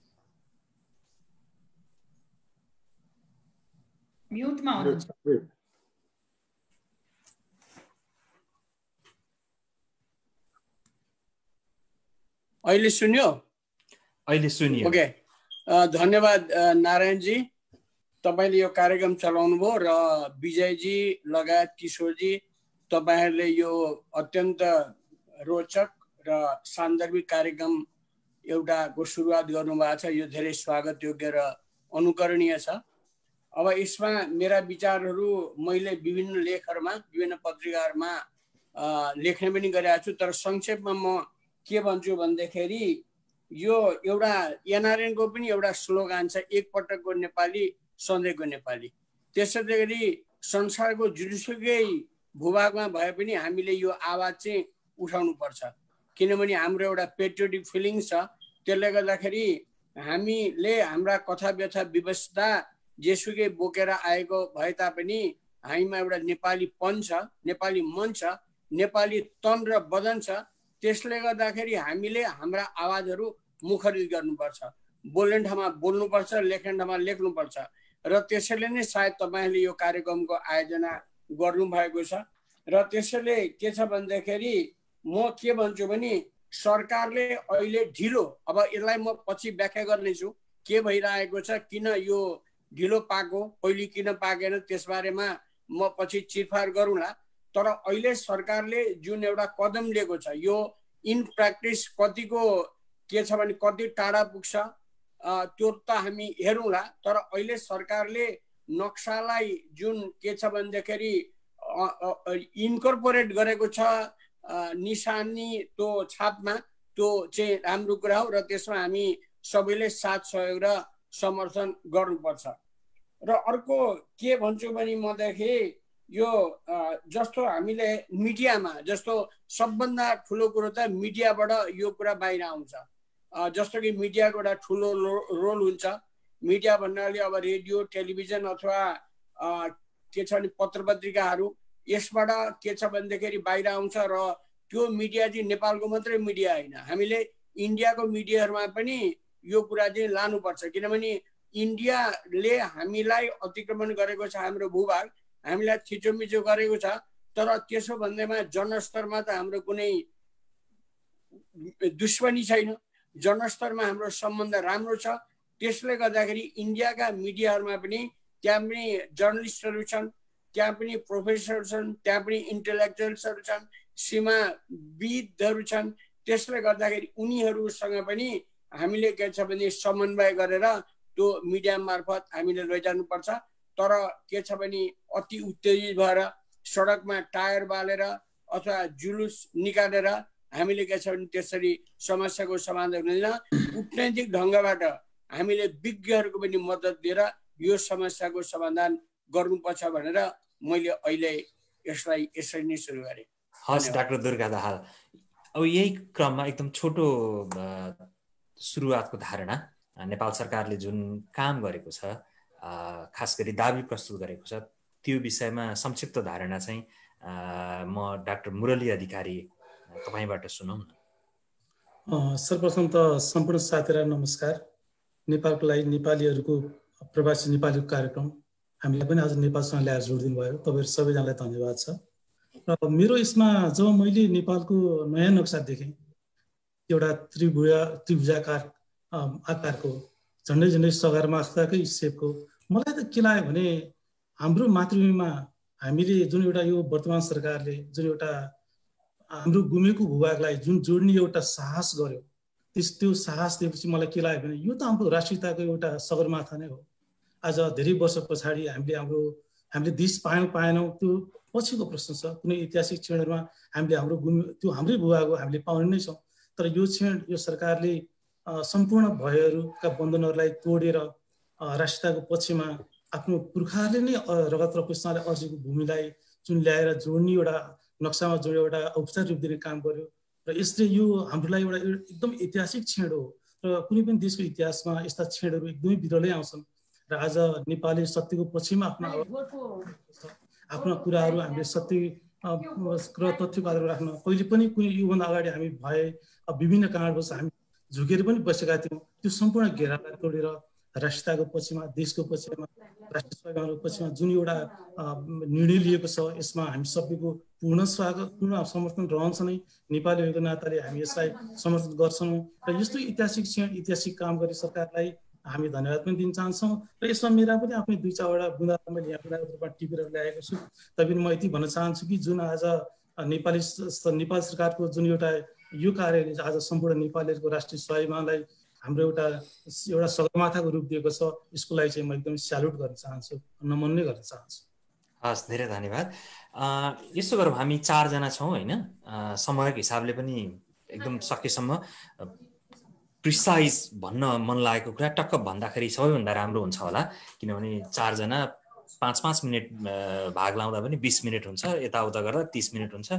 म्युटमा हुनुहुन्छ। अहिले सुन्यो? अहिले सुनियो। ओके, धन्यवाद नारायणजी, तपाईँले यो कार्यक्रम चलाउनु भयो र विजयजी लगायत किशोरजी, तपाईँहरूले यो अत्यन्त रोचक र सान्दर्भिक कार्यक्रम एउटाको सुरुवात गर्नुभएको छ। यो धेरै स्वागत योग्य र अनुकरणीय छ। अब यसमा मेरा विचारहरू मैले विभिन्न लेखहरूमा, विभिन्न पत्रिकाहरूमा लेख्ने पनि गरेको छु, तर संक्षेपमा म के भन्छु भन्दाखेरि यो एउटा एनआरएनको पनि एउटा स्लोगान छ, एकपटकको नेपाली सधैँको नेपाली। त्यसै गरी संसारको जुनसुकै भूभागमा भए पनि हामीले यो आवाज चाहिँ उठाउनु पर्छ, किनभने हाम्रो एउटा पेट्रियोटिक फिलिङ्स छ। त्यसले गर्दाखेरि हामीले हाम्रा कथा व्यथा व्यवस्था जेसुकै बोकेर आएको भए तापनि हामीमा एउटा नेपालीपन छ, नेपाली मन छ, नेपाली तन र बदन छ। त्यसले गर्दाखेरि हामीले हाम्रा आवाजहरू मुखरित गर्नुपर्छ, बोल्ने ठाउँमा बोल्नुपर्छ, लेख्ने ठाउँमा लेख्नुपर्छ। र त्यसैले नै सायद तपाईँहरूले यो कार्यक्रमको आयोजना गर्नुभएको छ। र त्यसैले के छ भन्दाखेरि म के भन्छु भने सरकारले अहिले ढिलो, अब यसलाई म पछि व्याख्या गर्नेछु के भइरहेको छ, किन यो ढिलो पाएको, पहिले किन पाकेन, त्यसबारेमा म पछि चिरफार गरौँला। तर अहिले सरकारले जुन एउटा कदम लिएको छ यो इन प्र्याक्टिस कतिको के छ भने कति टाढा पुग्छ त्यो त हामी हेरौँला। तर अहिले सरकारले नक्सालाई जुन के छ भन्दाखेरि इन्कर्पोरेट गरेको छ निशानी त्यो छापमा, त्यो चाहिँ राम्रो कुरा हो र त्यसमा हामी सबैले साथ सहयोग र समर्थन गर्नुपर्छ। र अर्को के भन्छु भने मदेखि यो जस्तो हामीले मिडियामा, जस्तो सबभन्दा ठुलो कुरो त मिडियाबाट यो कुरा बाहिर आउँछ। जस्तो कि मिडियाको एउटा ठुलो रोल हुन्छ। मिडिया भन्नाले अब रेडियो, टेलिभिजन अथवा के छ भने पत्र पत्रिकाहरू, यसबाट के छ भन्दाखेरि बाहिर आउँछ। र त्यो मिडिया चाहिँ नेपालको मात्रै मिडिया होइन, हामीले इन्डियाको मिडियाहरूमा पनि यो कुरा चाहिँ लानुपर्छ, किनभने इन्डियाले हामीलाई अतिक्रमण गरेको छ, हाम्रो भूभाग हामीलाई थिचोमिचो गरेको छ। तर त्यसो भन्दैमा जनस्तरमा त हाम्रो कुनै दुश्मनी छैन, जनस्तरमा हाम्रो सम्बन्ध राम्रो छ। त्यसले गर्दाखेरि इन्डियाका मिडियाहरूमा पनि त्यहाँ पनि जर्नलिस्टहरू छन्, त्यहाँ पनि प्रोफेसर छन्, त्यहाँ पनि इन्टेलेक्चुअल्सहरू छन्, सीमाविदहरू छन्। त्यसले गर्दाखेरि उनीहरूसँग पनि हामीले के छ भने समन्वय गरेर त्यो मिडिया मार्फत हामीले लैजानुपर्छ। तर के छ भने अति उत्तेजित भएर सडकमा टायर बालेर अथवा जुलुस निकालेर हामीले के छ भने त्यसरी समस्याको समाधान हुँदैन। कूटनैतिक ढङ्गबाट हामीले विज्ञहरूको पनि मद्दत दिएर यो समस्याको समाधान गर्नुपर्छ भनेर मैले अहिले यसलाई यसरी नै सुरु गरेँ। हस् डाक्टर दुर्गा दाहाल, अब यही क्रममा एकदम छोटो सुरुवातको धारणा, नेपाल सरकारले जुन काम गरेको छ, खास गरी दाबी प्रस्तुत गरेको छ, त्यो विषयमा संक्षिप्त धारणा चाहिँ म डाक्टर मुरली अधिकारी तपाईँबाट सुनौँ न। सर्वप्रथम त सम्पूर्ण साथीहरूलाई नमस्कार। नेपालको लागि नेपालीहरूको प्रवासी नेपालीको कार्यक्रम हामीलाई पनि आज नेपालसँग ल्याएर जोडिदिनु भयो, तपाईँहरू सबैजनालाई धन्यवाद छ। र मेरो यसमा जब मैले नेपालको नयाँ नक्सा देखेँ, एउटा त्रिभुजाकार आकारको झन्डै झन्डै सगरमाथाकै सेपको, मलाई त के लाग्यो भने हाम्रो मातृभूमिमा हामीले जुन एउटा यो वर्तमान सरकारले जुन एउटा हाम्रो गुमेको भूभागलाई जुन जोड्ने एउटा साहस गर्यो, त्यो साहस दिएपछि मलाई के लाग्यो भने यो त हाम्रो राष्ट्रियताको एउटा सगरमाथा नै हो। आज धेरै वर्ष पछाडि हामीले देश पाएनौँ त्यो पछिको प्रश्न छ। कुनै ऐतिहासिक क्षणहरूमा हामीले हाम्रो त्यो हाम्रै भूभाग हो, हामीले पाउने नै छौँ। तर यो क्षण यो सरकारले सम्पूर्ण भयहरूका बन्धनहरूलाई तोडेर राष्ट्रियताको पक्षमा आफ्नो पुर्खाहरूले नै रगत र पुस्ताले अर्जेको भूमिलाई जुन ल्याएर जोड्ने एउटा नक्सामा जोडेर एउटा औपचारिक रूप दिने काम गर्यो र यसले यो हाम्रो लागि एउटा एकदम ऐतिहासिक क्षण हो र कुनै पनि देशको इतिहासमा यस्ता क्षणहरू एकदमै बिरलै आउँछन् र आज नेपालले सत्यको पछिमा आफ्नो कुराहरू हामीले सत्य र तथ्यको आधारमा राख्न कहिले पनि कुनै योभन्दा अगाडि हामी भए विभिन्न कारणवश हामी झुकेर पनि बसेका थियौँ। त्यो सम्पूर्ण घेरालाई तोडेर राष्ट्रियताको पछिमा, देशको पछिमा, राष्ट्रिय स्वाभिमानको पछिमा जुन एउटा निर्णय लिएको छ यसमा हामी सबैको पूर्ण स्वागत, पूर्ण समर्थन रहन्छ नै। नेपाली भएको नाताले हामी यसलाई समर्थन गर्छौँ र यस्तो ऐतिहासिक क्षण, ऐतिहासिक काम गरी सरकारलाई हामी धन्यवाद पनि दिन चाहन्छौँ र यसमा मेरा पनि आफ्नै 2-4वटा बुँदा मैले यहाँ बुँदाको रूपमा टिपेर ल्याएको छु। तैपनि म यति भन्न चाहन्छु कि जुन आज नेपाल सरकारको जुन एउटा यो कार्यले आज सम्पूर्ण नेपालीहरूको राष्ट्रिय स्वाभिमानलाई हाम्रो एउटा सगरमाथाको रूप दिएको छ, यसको लागि चाहिँ म एकदम स्यालुट गर्न चाहन्छु, नमन नै गर्न चाहन्छु। हस्, धेरै धन्यवाद। यसो गरौँ, हामी 4 जना छौँ होइन, समयको हिसाबले पनि एकदम सकेसम्म प्रिसाइज भन्न मन लागेको कुरा टक्क भन्दाखेरि सबैभन्दा राम्रो हुन्छ होला, किनभने 4 जना 5-5 मिनट भाग लाउँदा पनि 20 मिनट हुन्छ, यताउता गर्दा 30 मिनट हुन्छ,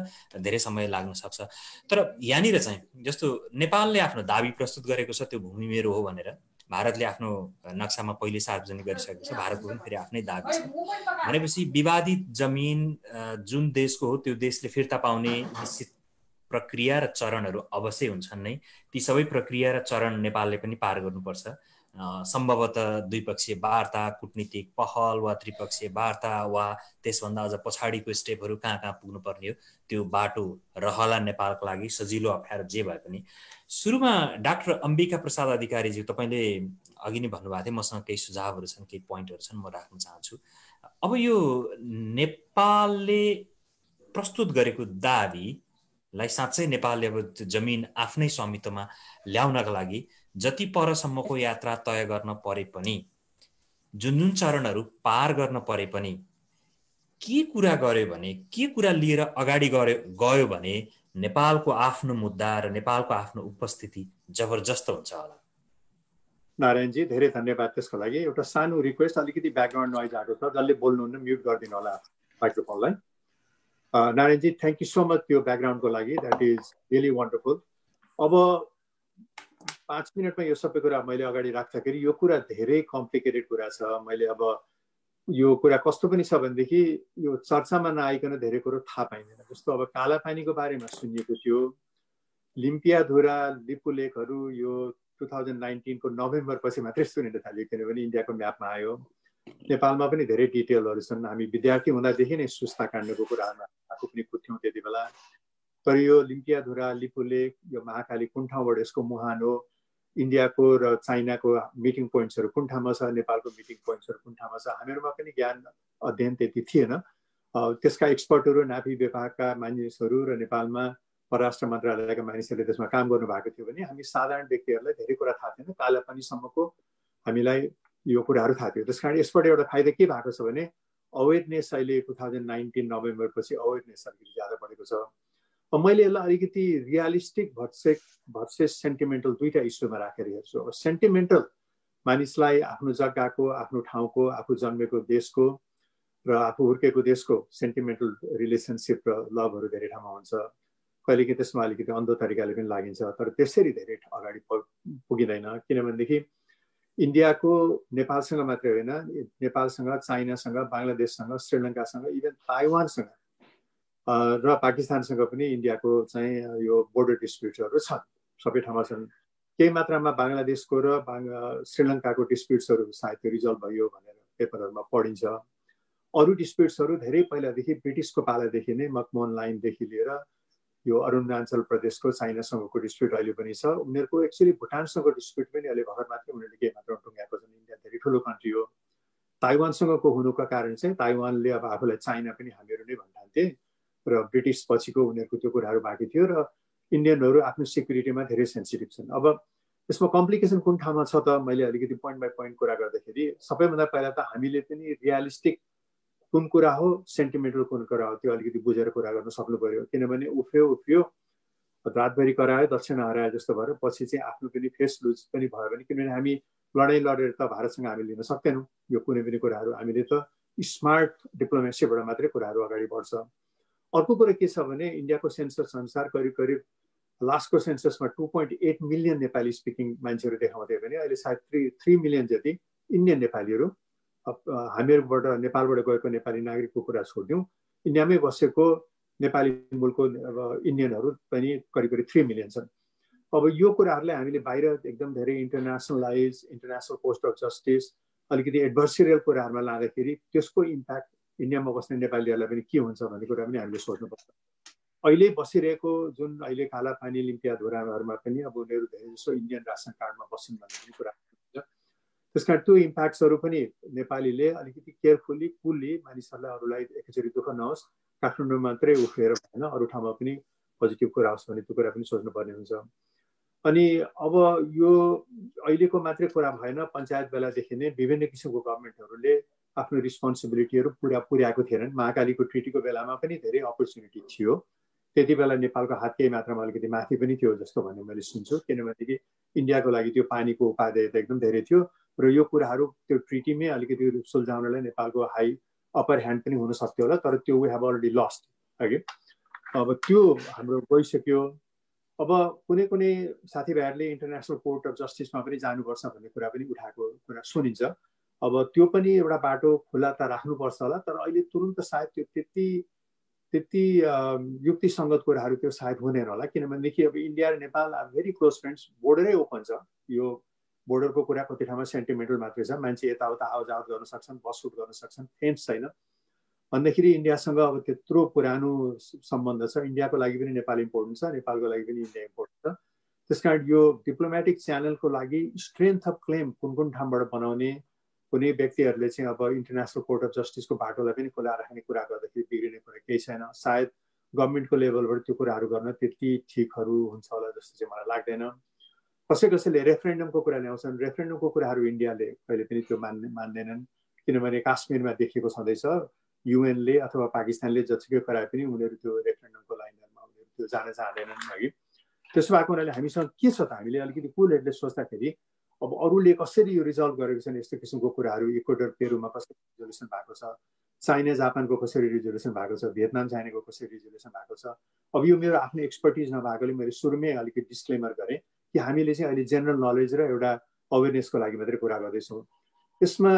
धेरै समय लाग्न सक्छ। तर यहाँनिर चाहिँ जस्तो नेपालले आफ्नो दाबी प्रस्तुत गरेको छ त्यो भूमि मेरो हो भनेर, भारतले आफ्नो नक्सामा पहिले सार्वजनिक गरिसकेको छ, भारतको पनि फेरि आफ्नै दाबी छ भनेपछि विवादित जमिन जुन देशको हो त्यो देशले फिर्ता पाउने निश्चित प्रक्रिया र चरणहरू अवश्य हुन्छन् नै। ती सबै प्रक्रिया र चरण नेपालले पनि पार गर्नुपर्छ। सम्भवतः द्विपक्षीय वार्ता, कूटनीतिक पहल वा त्रिपक्षीय वार्ता वा त्यसभन्दा अझ पछाडिको स्टेपहरू कहाँ कहाँ पुग्नुपर्ने हो त्यो बाटो रहला नेपालको लागि, सजिलो अप्ठ्यारो जे भए पनि। सुरुमा डाक्टर अम्बिका प्रसाद अधिकारीज्यू, तपाईँले अघि नै भन्नुभएको थियो, मसँग केही सुझावहरू छन्, केही पोइन्टहरू छन्, म राख्न चाहन्छु। अब यो नेपालले प्रस्तुत गरेको दाबीलाई साँच्चै नेपालले अब त्यो जमिन आफ्नै स्वामित्वमा ल्याउनका लागि जति परसम्मको यात्रा तय गर्न परे पनि, जुन जुन चरणहरू पार गर्न परे पनि, के कुरा गर्यो भने, के कुरा लिएर अगाडि गयो भने नेपालको आफ्नो मुद्दा र नेपालको आफ्नो उपस्थिति जबरजस्त हुन्छ होला। नारायणजी, धेरै धन्यवाद त्यसको लागि। एउटा सानो रिक्वेस्ट, अलिकति ब्याकग्राउन्ड नोइज आएको छ, जसले बोल्नुहुन्न म्युट गरिदिनु होला माइक्रोफोनलाई। नारायणजी, थ्याङ्क यू सो मच त्यो ब्याकग्राउन्डको लागि, द्याट इज रियली वन्डरफुल। अब 5 मिनटमा यो सबै कुरा मैले अगाडि राख्दाखेरि यो कुरा धेरै कम्प्लिकेटेड कुरा छ। मैले अब यो कुरा कस्तो पनि छ भनेदेखि यो चर्चामा नआइकन धेरै कुरो थाहा पाइँदैन। जस्तो अब कालापानीको बारेमा सुनिएको थियो, लिम्पियाधुरा, लिपुलेखहरू यो 2019 को नोभेम्बर पछि मात्रै सुनिन थाल्यो, किनभने इन्डियाको म्यापमा आयो। नेपालमा पनि धेरै डिटेलहरू छन्। हामी विद्यार्थी हुँदादेखि नै सुस्ता काण्डको कुरामा आफू पनि कुद्थ्यौँ त्यति बेला। तर यो लिम्पियाधुरा, लिपुलेख, यो महाकाली कुन ठाउँबाट यसको मुहान हो, इन्डियाको र चाइनाको मिटिङ पोइन्ट्सहरू कुन ठाउँमा छ, नेपालको मिटिङ पोइन्ट्सहरू कुन ठाउँमा छ, हामीहरूमा पनि ज्ञान अध्ययन त्यति थिएन। त्यसका एक्सपर्टहरू, नाभी विभागका मानिसहरू र नेपालमा परराष्ट्र मन्त्रालयका मानिसहरूले त्यसमा काम गर्नुभएको थियो भने हामी साधारण व्यक्तिहरूलाई धेरै कुरा थाहा थिएन। कालापानीसम्मको हामीलाई यो कुराहरू थाहा थियो। त्यस कारण यसबाट एउटा फाइदा के भएको छ भने अवेरनेस अहिले 2019 नोभेम्बर पछि अवेरनेस अलिकति ज्यादा बढेको छ। मैले यसलाई अलिकति रियलिस्टिक भर्सेस सेन्टिमेन्टल दुईटा इस्युमा राखेर हेर्छु। अब सेन्टिमेन्टल मानिसलाई आफ्नो जग्गाको, आफ्नो ठाउँको, आफू जन्मेको देशको र आफू हुर्केको देशको सेन्टिमेन्टल रिलेसनसिप र लभहरू धेरै ठाउँमा हुन्छ। कहिलेकाहीँ त्यसमा अलिकति अन्धो तरिकाले पनि लागिन्छ, तर त्यसरी धेरै अगाडि पुगिँदैन। किनभनेदेखि इन्डियाको नेपालसँग मात्रै होइन, नेपालसँग, चाइनासँग, बङ्गलादेशसँग, श्रीलङ्कासँग, इभन ताइवानसँग र पाकिस्तानसँग पनि इन्डियाको चाहिँ यो बोर्डर डिस्प्युट्सहरू छन्, सबै ठाउँमा छन्। केही मात्रामा बङ्गलादेशको र श्रीलङ्काको डिस्प्युट्सहरू सायद रिजल्भ भयो भनेर पेपरहरूमा पढिन्छ। अरू डिस्प्युट्सहरू धेरै पहिलादेखि ब्रिटिसको पालादेखि नै मकमोहन लाइनदेखि लिएर यो अरुणाचल प्रदेशको चाइनासँगको डिस्प्युट अहिले पनि छ। उनीहरूको एक्चुअली भुटानसँगको डिस्प्युट पनि अहिले भर्खर मात्रै उनीहरूले केही मात्रामा टुङ्ग्याएको छन्। इन्डिया धेरै ठुलो कन्ट्री हो। ताइवानसँगको हुनुको कारण चाहिँ ताइवानले अब आफूलाई चाइना पनि हामीहरू नै भन्ठान्थे र ब्रिटिस पछिको उनीहरूको त्यो कुराहरू बाँकी थियो र इन्डियनहरू आफ्नो सिक्युरिटीमा धेरै सेन्सिटिभ छन्। अब यसमा कम्प्लिकेसन कुन ठाउँमा छ त, मैले अलिकति पोइन्ट बाई पोइन्ट कुरा गर्दाखेरि सबैभन्दा पहिला त हामीले पनि रियलिस्टिक कुन कुरा हो, सेन्टिमेन्टल कुन कुरा हो, त्यो अलिकति बुझेर कुरा गर्न सक्नु पर्यो। किनभने उफ्रियो रातभरि करायो दक्षिणा हरायो जस्तो भएर पछि चाहिँ आफ्नो पनि फेस लुज पनि भयो भने, किनभने हामी लडाइँ लडेर त भारतसँग हामी लिन सक्दैनौँ यो कुनै पनि कुराहरू। हामीले त स्मार्ट डिप्लोमेसीबाट मात्रै कुराहरू अगाडि बढ्छ। अर्को कुरा के छ भने इन्डियाको सेन्सस अनुसार करिब लास्टको सेन्ससमा 2.8 मिलियन नेपाली स्पिकिङ मान्छेहरू देखाउँदै भने अहिले सायद 3 मिलियन जति इन्डियन नेपालीहरू हामीहरूबाट नेपालबाट गएको नेपाली नागरिकको कुरा छोडिदिउँ इन्डियामै बसेको नेपाली मूलको इन्डियनहरू पनि करिब 3 मिलियन छन्। अब यो कुराहरूलाई हामीले बाहिर एकदम धेरै इन्टरनेसनल कोर्ट अफ जस्टिस अलिकति एडभर्सरियल कुराहरूमा लाँदाखेरि त्यसको इम्प्याक्ट इन्डियामा बस्ने नेपालीहरूलाई पनि के हुन्छ भन्ने कुरा पनि हामीले सोच्नुपर्छ। अहिले बसिरहेको जुन अहिले कालापानी लिम्पियाधुराहरूमा पनि अब उनीहरू धेरै जसो इन्डियन रासन कार्डमा बस्छन् भन्ने कुरा हुन्छ। त्यस कारण त्यो इम्प्याक्ट्सहरू पनि नेपालीले अलिकति केयरफुल्ली कुलली मानिसहरूलाई अरूलाई एकैचोटि दुःख नहोस् काठमाडौँ मात्रै उफ्रिएर भएन अरू ठाउँमा पनि पोजिटिभ कुरा होस् भने त्यो कुरा पनि सोच्नुपर्ने हुन्छ। अनि अब यो अहिलेको मात्रै कुरा भएन पञ्चायत बेलादेखि नै विभिन्न किसिमको गभर्मेन्टहरूले आफ्नो रिस्पोन्सिबिलिटीहरू पुर्याएको थिएनन्। महाकालीको ट्रिटीको बेलामा पनि धेरै अपर्च्युनिटी थियो त्यति बेला नेपालको हात केही मात्रामा अलिकति माथि पनि थियो जस्तो भन्ने मैले सुन्छु किनभनेदेखि इन्डियाको लागि त्यो पानीको उपादेय त एकदम धेरै थियो र यो कुराहरू त्यो ट्रिटीमै अलिकति सुल्झाउनलाई नेपालको हाई अप्पर ह्यान्ड पनि हुन सक्थ्यो होला तर त्यो वी हेभ अलरेडी लस्ट अघि अब त्यो हाम्रो गइसक्यो। अब कुनै साथीभाइहरूले इन्टरनेसनल कोर्ट अफ जस्टिसमा पनि जानुपर्छ भन्ने कुरा पनि उठाएको कुरा सुनिन्छ। अब त्यो पनि एउटा बाटो खुला त राख्नुपर्छ होला तर अहिले तुरुन्त सायद त्यो त्यति युक्तिसङ्गत कुराहरू त्यो सायद हुँदैन होला किनभनेदेखि अब इन्डिया र Nepal are very close friends बोर्डरै ओपन छ। यो बोर्डरको कुरा कति ठाउँमा सेन्टिमेन्टल मात्रै छ मान्छे यताउता आवाजावत गर्न सक्छन् बसउट गर्न सक्छन् फेन्स छैन भन्दाखेरि इन्डियासँग अब त्यत्रो पुरानो सम्बन्ध छ इन्डियाको लागि पनि नेपाल इम्पोर्टेन्ट छ नेपालको लागि पनि इन्डिया इम्पोर्टेन्ट छ। त्यसकारण यो डिप्लोमेटिक च्यानलको लागि स्ट्रेन्थ अफ क्लेम कुन ठाउँबाट बनाउने कुनै व्यक्तिहरूले चाहिँ अब इन्टरनेसनल कोर्ट अफ जस्टिसको बाटोलाई पनि खुला राख्ने कुरा गर्दाखेरि बिग्रिने कुरा केही छैन। सायद गभर्मेन्टको लेभलबाट त्यो कुराहरू गर्न त्यति ठिकहरू हुन्छ होला जस्तो चाहिँ मलाई लाग्दैन। कसैले रेफरेन्डमको कुरा ल्याउँछन् रेफरेन्डमको कुराहरू इन्डियाले कहिले पनि त्यो मान्दैनन् किनभने काश्मीरमा देखिएको छँदैछ युएनले अथवा पाकिस्तानले जतिकै कराए पनि उनीहरू त्यो रेफरेन्डमको लाइनहरूमा उनीहरू त्यो जान चाहँदैनन् है। त्यसो भएको हुनाले हामीसँग के छ त हामीले अलिकति कुल हेडले सोच्दाखेरि अब अरूले कसरी यो रिजल्भ गरेको छन् यस्तो किसिमको कुराहरू इक्वेडर पेरुमा कसरी रिजोल्युसन भएको छ चाइना जापानको कसरी रिजोल्युसन भएको छ भियतनाम चाइनाको कसरी रिजोल्युसन भएको छ। अब यो मेरो आफ्नो एक्सपर्टिज नभएकोले मैले सुरुमै अलिकति डिस्क्लेमर गरेँ कि हामीले चाहिँ अहिले जेनरल नलेज र एउटा अवेरनेसको लागि मात्रै कुरा गर्दैछौँ। यसमा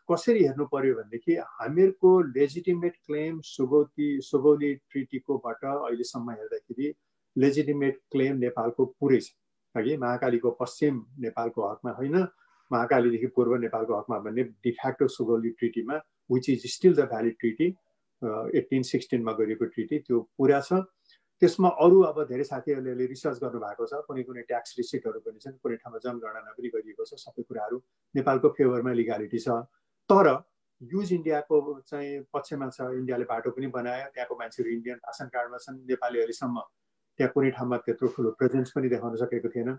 कसरी हेर्नु पर्यो भनेदेखि हामीहरूको लेजिटिमेट क्लेम सुगौली ट्रिटीकोबाट अहिलेसम्म हेर्दाखेरि लेजिटिमेट क्लेम नेपालको पुरै छ अघि महाकालीको पश्चिम नेपालको हकमा होइन महाकालीदेखि पूर्व नेपालको हकमा भन्ने डिफ्याक्टो सुगौली ट्रिटीमा which is still the valid treaty 1816मा गरिएको ट्रिटी त्यो पुरा छ। त्यसमा अरू अब धेरै साथीहरूले रिसर्च गर्नुभएको छ कुनै ट्याक्स रिसिटहरू पनि छन् कुनै ठाउँमा जनगणना पनि गरिएको छ सबै कुराहरू नेपालको फेभरमा लिगालिटी छ। तर युज इन्डियाको चाहिँ पक्षमा छ इन्डियाले बाटो पनि बनायो त्यहाँको मान्छेहरू इन्डियन रासन कार्डमा छन् नेपाली अहिलेसम्म त्यहाँ कुनै ठाउँमा त्यत्रो ठुलो प्रेजेन्स पनि देखाउन सकेको थिएन।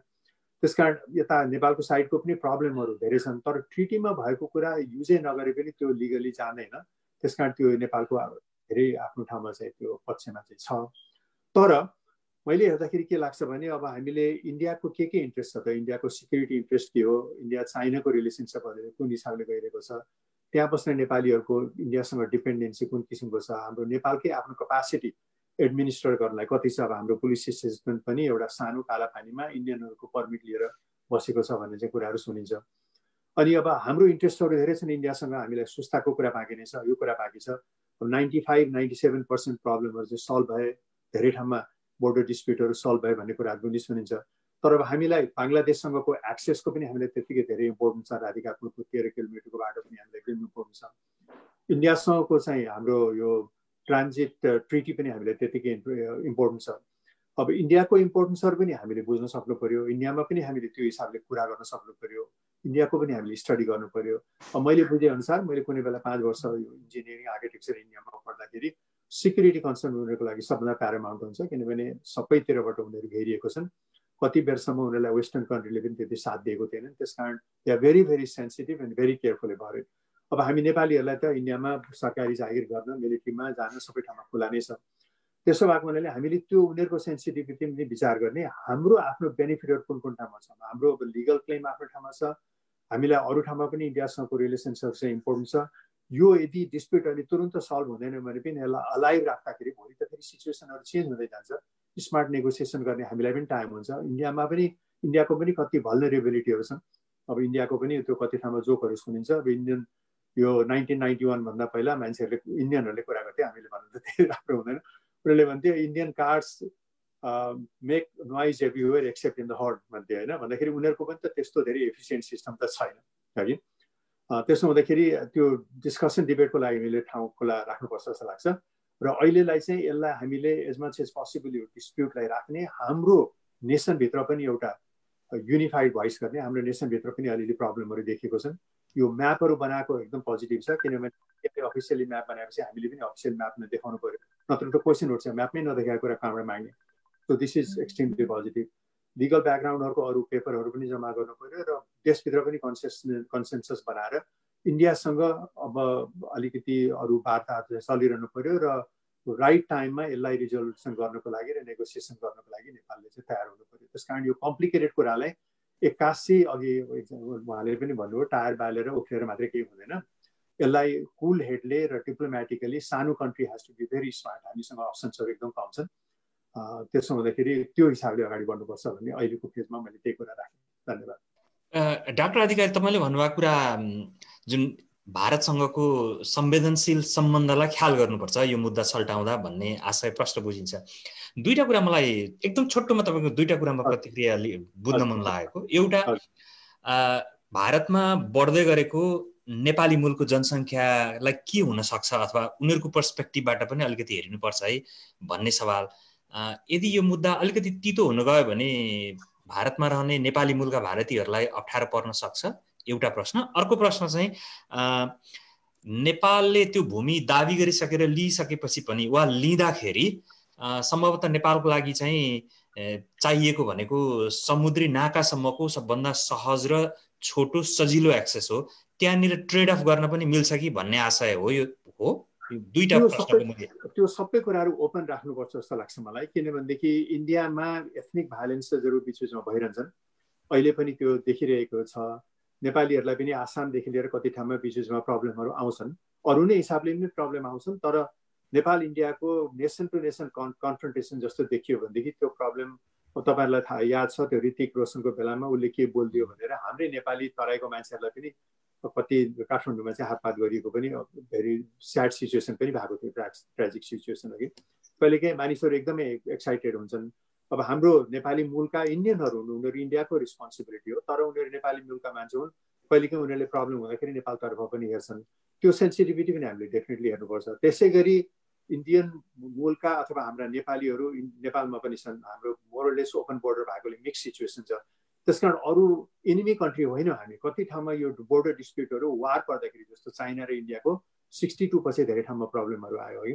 त्यसकारण यता नेपालको साइडको पनि प्रब्लमहरू धेरै छन् तर ट्रिटीमा भएको कुरा युजै नगरे पनि त्यो लिगली जाँदैन त्यसकारण त्यो नेपालको धेरै आफ्नो ठाउँमा चाहिँ त्यो पक्षमा चाहिँ छ। तर मैले हेर्दाखेरि के लाग्छ भने अब हामीले इन्डियाको के इन्ट्रेस्ट छ त इन्डियाको सिक्युरिटी इन्ट्रेस्ट के हो इन्डिया चाइनाको रिलेसनसिपहरू कुन हिसाबले गइरहेको छ त्यहाँ बस्ने नेपालीहरूको इन्डियासँग डिपेन्डेन्सी कुन किसिमको छ हाम्रो नेपालकै आफ्नो क्यापासिटी एडमिनिस्टर गर्नलाई कति छ। अब हाम्रो पुलिस स्टेसन पनि एउटा सानो कालापानीमा इन्डियनहरूको पर्मिट लिएर बसेको छ भन्ने चाहिँ कुराहरू सुनिन्छ। अनि अब हाम्रो इन्ट्रेस्टहरू धेरै छन् इन्डियासँग हामीलाई सुस्ताको कुरा बाँकी नै छ यो कुरा बाँकी छ। 95-97% प्रब्लमहरू चाहिँ सल्भ भए धेरै ठाउँमा बोर्डर डिस्प्युटहरू सल्भ भयो भन्ने कुराहरू पनि सुनिन्छ। तर अब हामीलाई बङ्गलादेशसँगको एक्सेसको पनि हामीलाई त्यत्तिकै धेरै इम्पोर्टेन्ट छ। राधिकापुरको 13 किलोमिटरको बाटो पनि हामीलाई एकदम इम्पोर्टेन्ट छ। इन्डियासँगको चाहिँ हाम्रो यो ट्रान्जिट ट्रिटी पनि हामीलाई त्यत्तिकै इम्पोर्टेन्ट छ। अब इन्डियाको इम्पोर्टेन्सहरू पनि हामीले बुझ्न सक्नु पर्यो इन्डियामा पनि हामीले त्यो हिसाबले कुरा गर्न सक्नु पर्यो इन्डियाको पनि हामीले स्टडी गर्नु पर्यो। अब मैले बुझेअनुसार मैले कुनै बेला 5 वर्ष यो इन्जिनियरिङ आर्किटेक्चर इन्डियामा पढ्दाखेरि सिक्युरिटी कन्सर्न उनीहरूको लागि सबभन्दा प्यारामाउन्ट हुन्छ किनभने सबैतिरबाट उनीहरू घेरिएको छन् कति बेरसम्म उनीहरूलाई वेस्टर्न कन्ट्रीले पनि त्यति साथ दिएको थिएन त्यसकारण they are very very sensitive and very careful about it. अब हामी नेपालीहरूलाई त इन्डियामा सरकारी जागिर गर्न मिलिट्रीमा जान सबै ठाउँमा खुला नै छ। त्यसो भएको हुनाले हामीले त्यो उनीहरूको सेन्सिटिभिटी पनि विचार गर्ने हाम्रो आफ्नो बेनिफिटहरू कुन ठाउँमा छ हाम्रो लिगल क्लेम आफ्नो ठाउँमा छ हामीलाई अरू ठाउँमा पनि इन्डियासँगको रिलेसनसिप चाहिँ इम्पोर्टेन्ट छ यो यदि डिस्प्युट अहिले तुरुन्त सल्भ हुँदैन भने पनि यसलाई अलाइभ राख्दाखेरि भोलि त फेरि सिचुएसनहरू चेन्ज हुँदै जान्छ। स्मार्ट नेगोसिएसन गर्ने हामीलाई पनि टाइम हुन्छ। इन्डियाको पनि कति भल्नरेबिलिटीहरू छन्। अब इन्डियाको पनि त्यो कति ठाउँमा जोकहरू सुनिन्छ। अब इन्डियन यो 1991 भन्दा पहिला मान्छेहरूले इन्डियनहरूले कुरा गर्थे, हामीले भन्नु त त्यति राम्रो हुँदैन। उनीहरूले भन्थ्यो Indian cars make noise everywhere accept in the heard भन्थे होइन। भन्दाखेरि उनीहरूको पनि त त्यस्तो धेरै एफिसियन्ट सिस्टम त छैन है। त्यसो हुँदाखेरि त्यो डिस्कसन डिबेटको लागि हामीले ठाउँ खुला राख्नुपर्छ जस्तो लाग्छ। र अहिलेलाई चाहिँ यसलाई हामीले एज मच एज पोसिबल यो डिस्प्युटलाई राख्ने, हाम्रो नेसनभित्र पनि एउटा युनिफाइड भोइस गर्ने। हाम्रो नेसनभित्र पनि अलिअलि प्रब्लमहरू देखेको छन्। यो म्यापहरू बनाएको एकदम पोजिटिभ छ, किनभने अफिसियली म्याप बनाएपछि हामीले पनि अफिसियल म्यापमा देखाउनु पर्यो, नत्र त क्वेसन उठ्छ म्यापमै नदेखाएको कुरा कहाँबाट माग्ने। So this is extremely positive. Legal ब्याकग्राउन्डहरूको अरू पेपरहरू पनि जम्मा गर्नु पर्यो र देशभित्र पनि कन्सेन्सस बनाएर इन्डियासँग अब अलिकति अरू वार्ताहरू चलिरहनु पर्यो र राइट टाइममा यसलाई रिजोल्युसन गर्नको लागि र नेगोसिएसन गर्नको लागि नेपालले चाहिँ तयार हुनु पर्यो। त्यस कारण यो कम्प्लिकेटेड कुरालाई एक्कासी अघि उहाँले पनि भन्नुभयो टायर बालेर उफ्रेर मात्रै केही हुँदैन। यसलाई कुल हेडले र डिप्लोमेटिकली सानो country has to be very smart. हामीसँग अप्सन्सहरू एकदम कम छन्। त्यसो हुँदाखेरि त्यो हिसाबले अगाडि बढ्नुपर्छ भन्ने अहिलेको फेजमा मैले त्यही कुरा राखेँ। धन्यवाद। डाक्टर अधिकारी, तपाईँले भन्नुभएको कुरा जुन भारतसँगको संवेदनशील सम्बन्धलाई ख्याल गर्नुपर्छ यो मुद्दा सल्टाउँदा भन्ने आशय प्रश्न बुझिन्छ। दुईटा कुरा मलाई एकदम छोटोमा तपाईँको दुईटा कुरामा प्रतिक्रिया बुझ्न मन लागेको। एउटा, भारतमा बढ्दै गरेको नेपाली मूलको जनसङ्ख्यालाई के हुन सक्छ अथवा उनीहरूको पर्सपेक्टिभबाट पनि अलिकति हेर्नुपर्छ है भन्ने सवाल। यदि यो मुद्दा अलिकति तितो हुन गयो भने भारतमा रहने नेपाली मूलका भारतीयहरूलाई अप्ठ्यारो पर्न सक्छ, एउटा प्रश्न। अर्को प्रश्न चाहिँ नेपालले त्यो भूमि दाबी गरिसकेर लिइसकेपछि पनि वा लिँदाखेरि सम्भवतः नेपालको लागि चाहिँ चाहिएको भनेको समुद्री नाकासम्मको सबभन्दा सहज र छोटो सजिलो एक्सेस हो, त्यहाँनिर ट्रेड अफ गर्न पनि मिल्छ कि भन्ने आशय हो। यो हो दुईटा प्रश्न। त्यो सबै कुराहरू ओपन राख्नुपर्छ जस्तो लाग्छ मलाई, किनभनेदेखि इन्डियामा एथनिक भाइलेन्सहरू बिचमा भइरहन्छन्। अहिले पनि त्यो देखिरहेको छ। नेपालीहरूलाई पनि आसामदेखि लिएर कति ठाउँमा बिचमा प्रब्लमहरू आउँछन्, अरू नै हिसाबले पनि प्रब्लम आउँछन्। तर नेपाल इन्डियाको नेसन टु नेसन कन्फ्रन्टेसन जस्तो देखियो भनेदेखि त्यो प्रब्लम तपाईँहरूलाई थाहा याद छ, त्यो ऋतिक रोशनको बेलामा उसले के बोलिदियो भनेर हाम्रै नेपाली तराईको मान्छेहरूलाई पनि कति काठमाडौँमा चाहिँ हातपात गरिएको पनि भेरी स्याड सिचुएसन पनि भएको थियो, ट्रेजिक सिचुएसन हो कि। कहिलेकाहीँ मानिसहरू एकदमै एक्साइटेड हुन्छन्। अब हाम्रो नेपाली मूलका इन्डियनहरू हुनु, उनीहरू इन्डियाको रिस्पोन्सिबिलिटी हो, तर उनीहरू नेपाली मूलका मान्छे हुन्। कहिलेकाहीँ उनीहरूले प्रब्लम हुँदाखेरि नेपालतर्फ पनि हेर्छन्। त्यो सेन्सिटिभिटी पनि हामीले डेफिनेटली हेर्नुपर्छ। त्यसै गरी इन्डियन मूलका अथवा हाम्रा नेपालीहरू नेपालमा पनि छन्। हाम्रो मोरलेस ओपन बोर्डर भएकोले मिक्स सिचुएसन छ। त्यस कारण अरू एनिमी कन्ट्री होइन हामी। कति ठाउँमा यो बोर्डर डिस्प्युटहरू वार पर्दाखेरि जस्तो चाइना र इन्डियाको 62% धेरै ठाउँमा प्रब्लमहरू आयो है।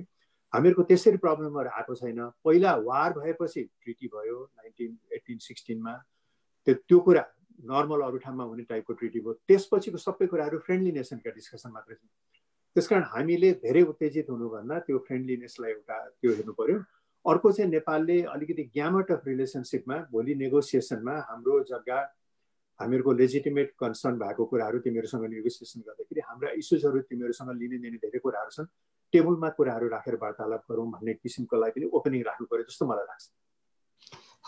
हामीहरूको त्यसरी प्रब्लमहरू आएको छैन। पहिला वार भएपछि ट्रिटी भयो 1918-16 त्यो कुरा नर्मल अरू ठाउँमा हुने टाइपको ट्रिटी भयो। त्यसपछिको सबै कुराहरू फ्रेन्डली नेसनका डिस्कसन मात्रै छन्। त्यसकारण हामीले धेरै उत्तेजित हुनुभन्दा त्यो फ्रेन्डलिनेसलाई एउटा त्यो हेर्नु पर्यो। अर्को चाहिँ नेपालले अलिकति ग्यामट अफ रिलेसनसिपमा भोलि नेगोसिएसनमा हाम्रो जग्गा हामीहरूको लेजिटिमेट कन्सर्न भएको कुराहरू तिमीहरूसँग नेगोसिएसन गर्दाखेरि हाम्रा इस्युजहरू तिमीहरूसँग लिने दिने धेरै कुराहरू छन्, टेबलमा कुराहरू राखेर वार्तालाप गरौँ भन्ने किसिमको लागि पनि ओपनिङ राख्नु पर्यो जस्तो मलाई लाग्छ।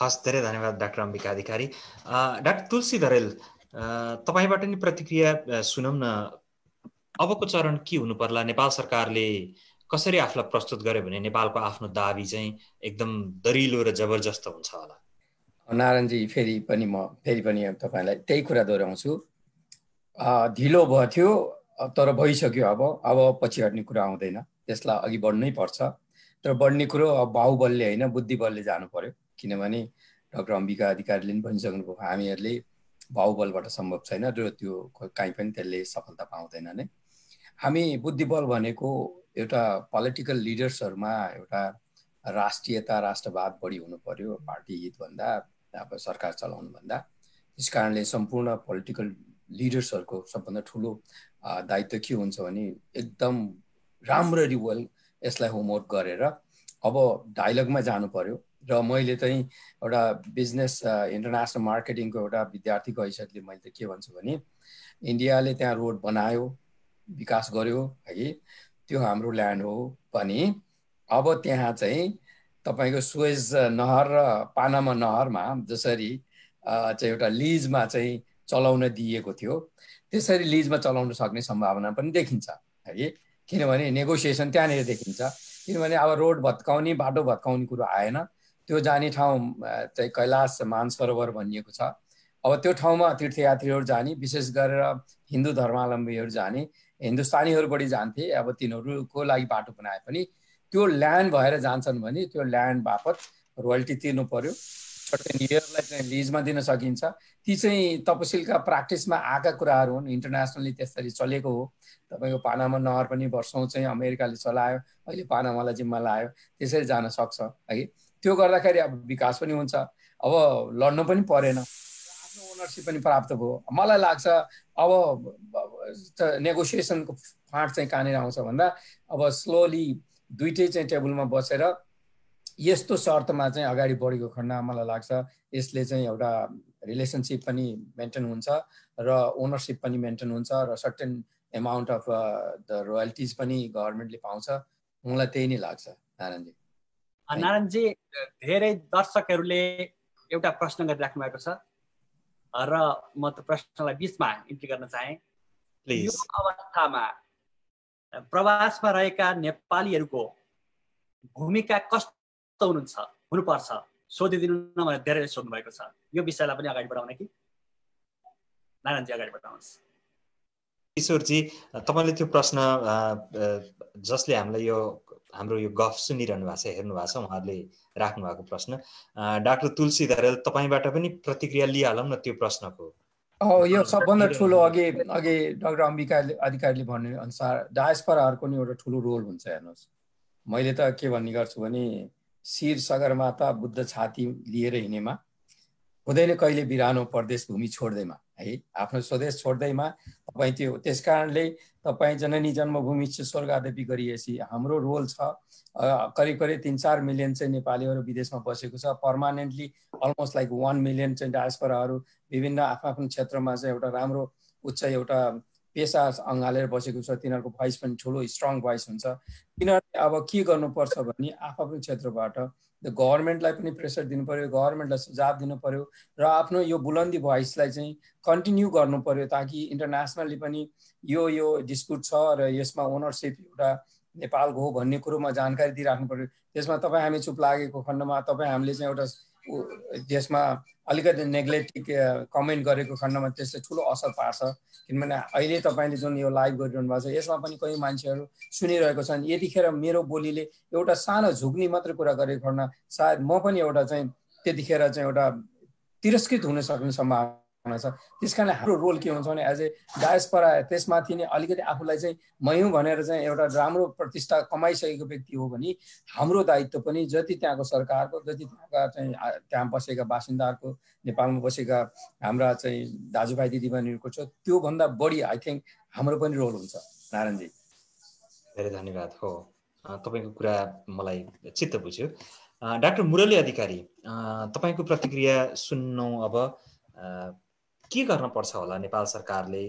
हस्, धेरै धन्यवाद डाक्टर अम्बिका अधिकारी। डाक्टर तुलसी दरेल, तपाईँबाट नि प्रतिक्रिया सुनौँ न। अबको चरण के हुनु पर्ला? नेपाल सरकारले कसरी आफूलाई प्रस्तुत गर्यो भने नेपालको आफ्नो दाबी चाहिँ एकदम दरिलो र जबरजस्त हुन्छ होला? नारायणजी, फेरि पनि तपाईँलाई त्यही कुरा दोहोऱ्याउँछु। ढिलो भयो थियो तर भइसक्यो। अब पछि हट्ने कुरा आउँदैन, त्यसलाई अघि बढ्नै पर्छ। तर बढ्ने कुरो अब बाहुबलले होइन बुद्धिबलले जानु पर्यो। किनभने डाक्टर अम्बिका अधिकारीले पनि भनिसक्नुभयो हामीहरूले बाहुबलबाट सम्भव छैन र त्यो कहीँ पनि त्यसले सफलता पाउँदैन नै। हामी बुद्धिबल भनेको एउटा पोलिटिकल लिडर्सहरूमा एउटा राष्ट्रियता राष्ट्रवाद बढी हुनु पर्यो पार्टी हितभन्दा, अब सरकार चलाउनुभन्दा। त्यस कारणले सम्पूर्ण पोलिटिकल लिडर्सहरूको सबभन्दा ठुलो दायित्व के हुन्छ भने एकदम राम्ररी यसलाई होमवर्क गरेर अब डायलगमा जानु पर्यो। र मैले चाहिँ एउटा बिजनेस इन्टरनेसनल मार्केटिङको एउटा विद्यार्थीको हैसियतले मैले त के भन्छु भने इन्डियाले त्यहाँ रोड बनायो, विकास गर्यो है, त्यो हाम्रो ल्यान्ड हो पनि अब त्यहाँ चाहिँ तपाईको सुएज नहर र पानामा नहरमा जसरी चाहिँ एउटा लिजमा चाहिँ चलाउन दिएको थियो त्यसरी लिजमा चलाउन सक्ने सम्भावना पनि देखिन्छ है, किनभने नेगोसिएसन त्यहाँनिर देखिन्छ। किनभने अब रोड भत्काउने बाटो भत्काउने कुरो आएन, त्यो जाने ठाउँ चाहिँ कैलाश मानसरोवर भनिएको छ। अब त्यो ठाउँमा तीर्थयात्रीहरू जाने, विशेष गरेर हिन्दू धर्मावलम्बीहरू जाने, हिन्दुस्तानीहरू बढी जान्थे, अब तिनीहरूको लागि बाटो बनाए पनि त्यो ल्यान्ड भएर जान्छन् भने त्यो ल्यान्ड बापत रोयल्टी तिर्नु पर्यो, सर्टेन इयरलाई चाहिँ लिजमा दिन सकिन्छ। ती चाहिँ तपसिलका प्र्याक्टिसमा आएका कुराहरू हुन्, इन्टरनेसनली त्यसरी चलेको हो। तपाईँको पानामा नहर पनि वर्षौँ चाहिँ अमेरिकाले चलायो, अहिले पानामालाई जिम्मा लायो, त्यसरी जान सक्छ है। त्यो गर्दाखेरि अब विकास पनि हुन्छ, अब लड्नु पनि परेन, आफ्नो ओनरसिप पनि प्राप्त भयो। मलाई लाग्छ अब नेगोसिएसनको फाँट चाहिँ कहाँनिर आउँछ भन्दा अब स्लोली दुइटै चाहिँ टेबलमा बसेर यस्तो शर्तमा चाहिँ अगाडि बढेको खण्डमा मलाई लाग्छ यसले चाहिँ एउटा रिलेसनसिप पनि मेन्टेन हुन्छ र ओनरसिप पनि मेन्टेन हुन्छ र सर्टेन एमाउन्ट अफ द रोयल्टिज पनि गभर्मेन्टले पाउँछ। मलाई त्यही नै लाग्छ। नारायणजी, नारायणजी, धेरै दर्शकहरूले एउटा प्रश्न गरिराख्नु भएको छ र म त प्रश्नलाई बिचमा इन्ट्री गर्न चाहे। यो अवस्थामा प्रवासमा रहेका नेपालीहरूको भूमिका कस्तो हुनुपर्छ सोधिदिनु न भनेर धेरै सोध्नु भएको छ। यो विषयलाई पनि अगाडि बढाउन कि नारायणजी अगाडि बढाउनुहोस्। किशोरजी, तपाईँले त्यो प्रश्न जसले हामीलाई हाम्रो यो गफ सुनिरहनु भएको छ, हेर्नु भएको छ, उहाँहरूले राख्नु भएको प्रश्न, डाक्टर तुलसी दरेल तपाईँबाट पनि प्रतिक्रिया लिइहालौँ न त्यो प्रश्नको। यो सबभन्दा ठुलो अघि डाक्टर अम्बिका अधिकारीले भन्ने अनुसार डायस्पोराहरूको नि एउटा ठुलो रोल हुन्छ। हेर्नुहोस्, मैले त के भन्ने गर्छु भने शिर सगरमाथा बुद्ध छाती लिएर हिँडेमा हुँदैन कहिले बिरानो परदेश भूमि छोड्दैमा है, आफ्नो स्वदेश छोड्दैमा तपाईँ त्यो त्यस कारणले तपाईँ जननी जन्मभूमि स्वर्गादपि गरिएपछि हाम्रो रोल छ। करिब 3-4 मिलियन चाहिँ नेपालीहरू विदेशमा बसेको छ, पर्मानेन्टली अलमोस्ट लाइक 1 मिलियन चाहिँ डायस्पोराहरू विभिन्न आफ्नो क्षेत्रमा चाहिँ एउटा राम्रो उच्च एउटा पेसा अँगालेर बसेको छ। तिनीहरूको भोइस पनि ठुलो स्ट्रङ भोइस हुन्छ। तिनीहरूले अब के गर्नुपर्छ भने आफ्नो क्षेत्रबाट गभर्मेन्टलाई पनि प्रेसर दिनु पर्यो, गभर्मेन्टलाई सुझाव दिनु पर्यो र आफ्नो यो बुलन्दी भोइसलाई चाहिँ कन्टिन्यू गर्नु पर्यो ताकि इन्टरनेसनली पनि यो डिस्प्युट छ र यसमा ओनरसिप एउटा नेपालको हो भन्ने कुरोमा जानकारी दिइराख्नु पर्यो। त्यसमा तपाईँ हामी चुप लागेको खण्डमा तपाईँ हामीले चाहिँ एउटा त्यसमा अलिकति नेग्लेक्टिभ कमेन्ट गरेको खण्डमा त्यसले ठुलो असर पार्छ। किनभने अहिले तपाईँले जुन यो लाइभ गरिरहनु भएको छ यसमा पनि कोही मान्छेहरू सुनिरहेको छन्, यतिखेर मेरो बोलीले एउटा सानो झुक्ने मात्र कुरा गरेको खण्डमा सायद म पनि एउटा चाहिँ त्यतिखेर चाहिँ एउटा तिरस्कृत हुन सक्ने सम्भावना छ। त्यस कारण हाम्रो रोल के हुन्छ भने एज ए डायस्पोरा त्यसमाथि नै अलिकति आफूलाई चाहिँ मयौँ भनेर चाहिँ एउटा राम्रो प्रतिष्ठा कमाइसकेको व्यक्ति हो भने हाम्रो दायित्व पनि जति त्यहाँको सरकारको, जति त्यहाँका चाहिँ त्यहाँ बसेका बासिन्दाहरूको, नेपालमा बसेका हाम्रा चाहिँ दाजुभाइ दिदीबहिनीहरूको छ त्योभन्दा बढी आई थिङ्क हाम्रो पनि रोल हुन्छ। नारायणजी, धेरै धन्यवाद। हो, तपाईँको कुरा मलाई चित्त बुझ्यो। डाक्टर मुरली अधिकारी, तपाईँको प्रतिक्रिया सुन्नु। अब के गर्न पर्छ होला नेपाल सरकारले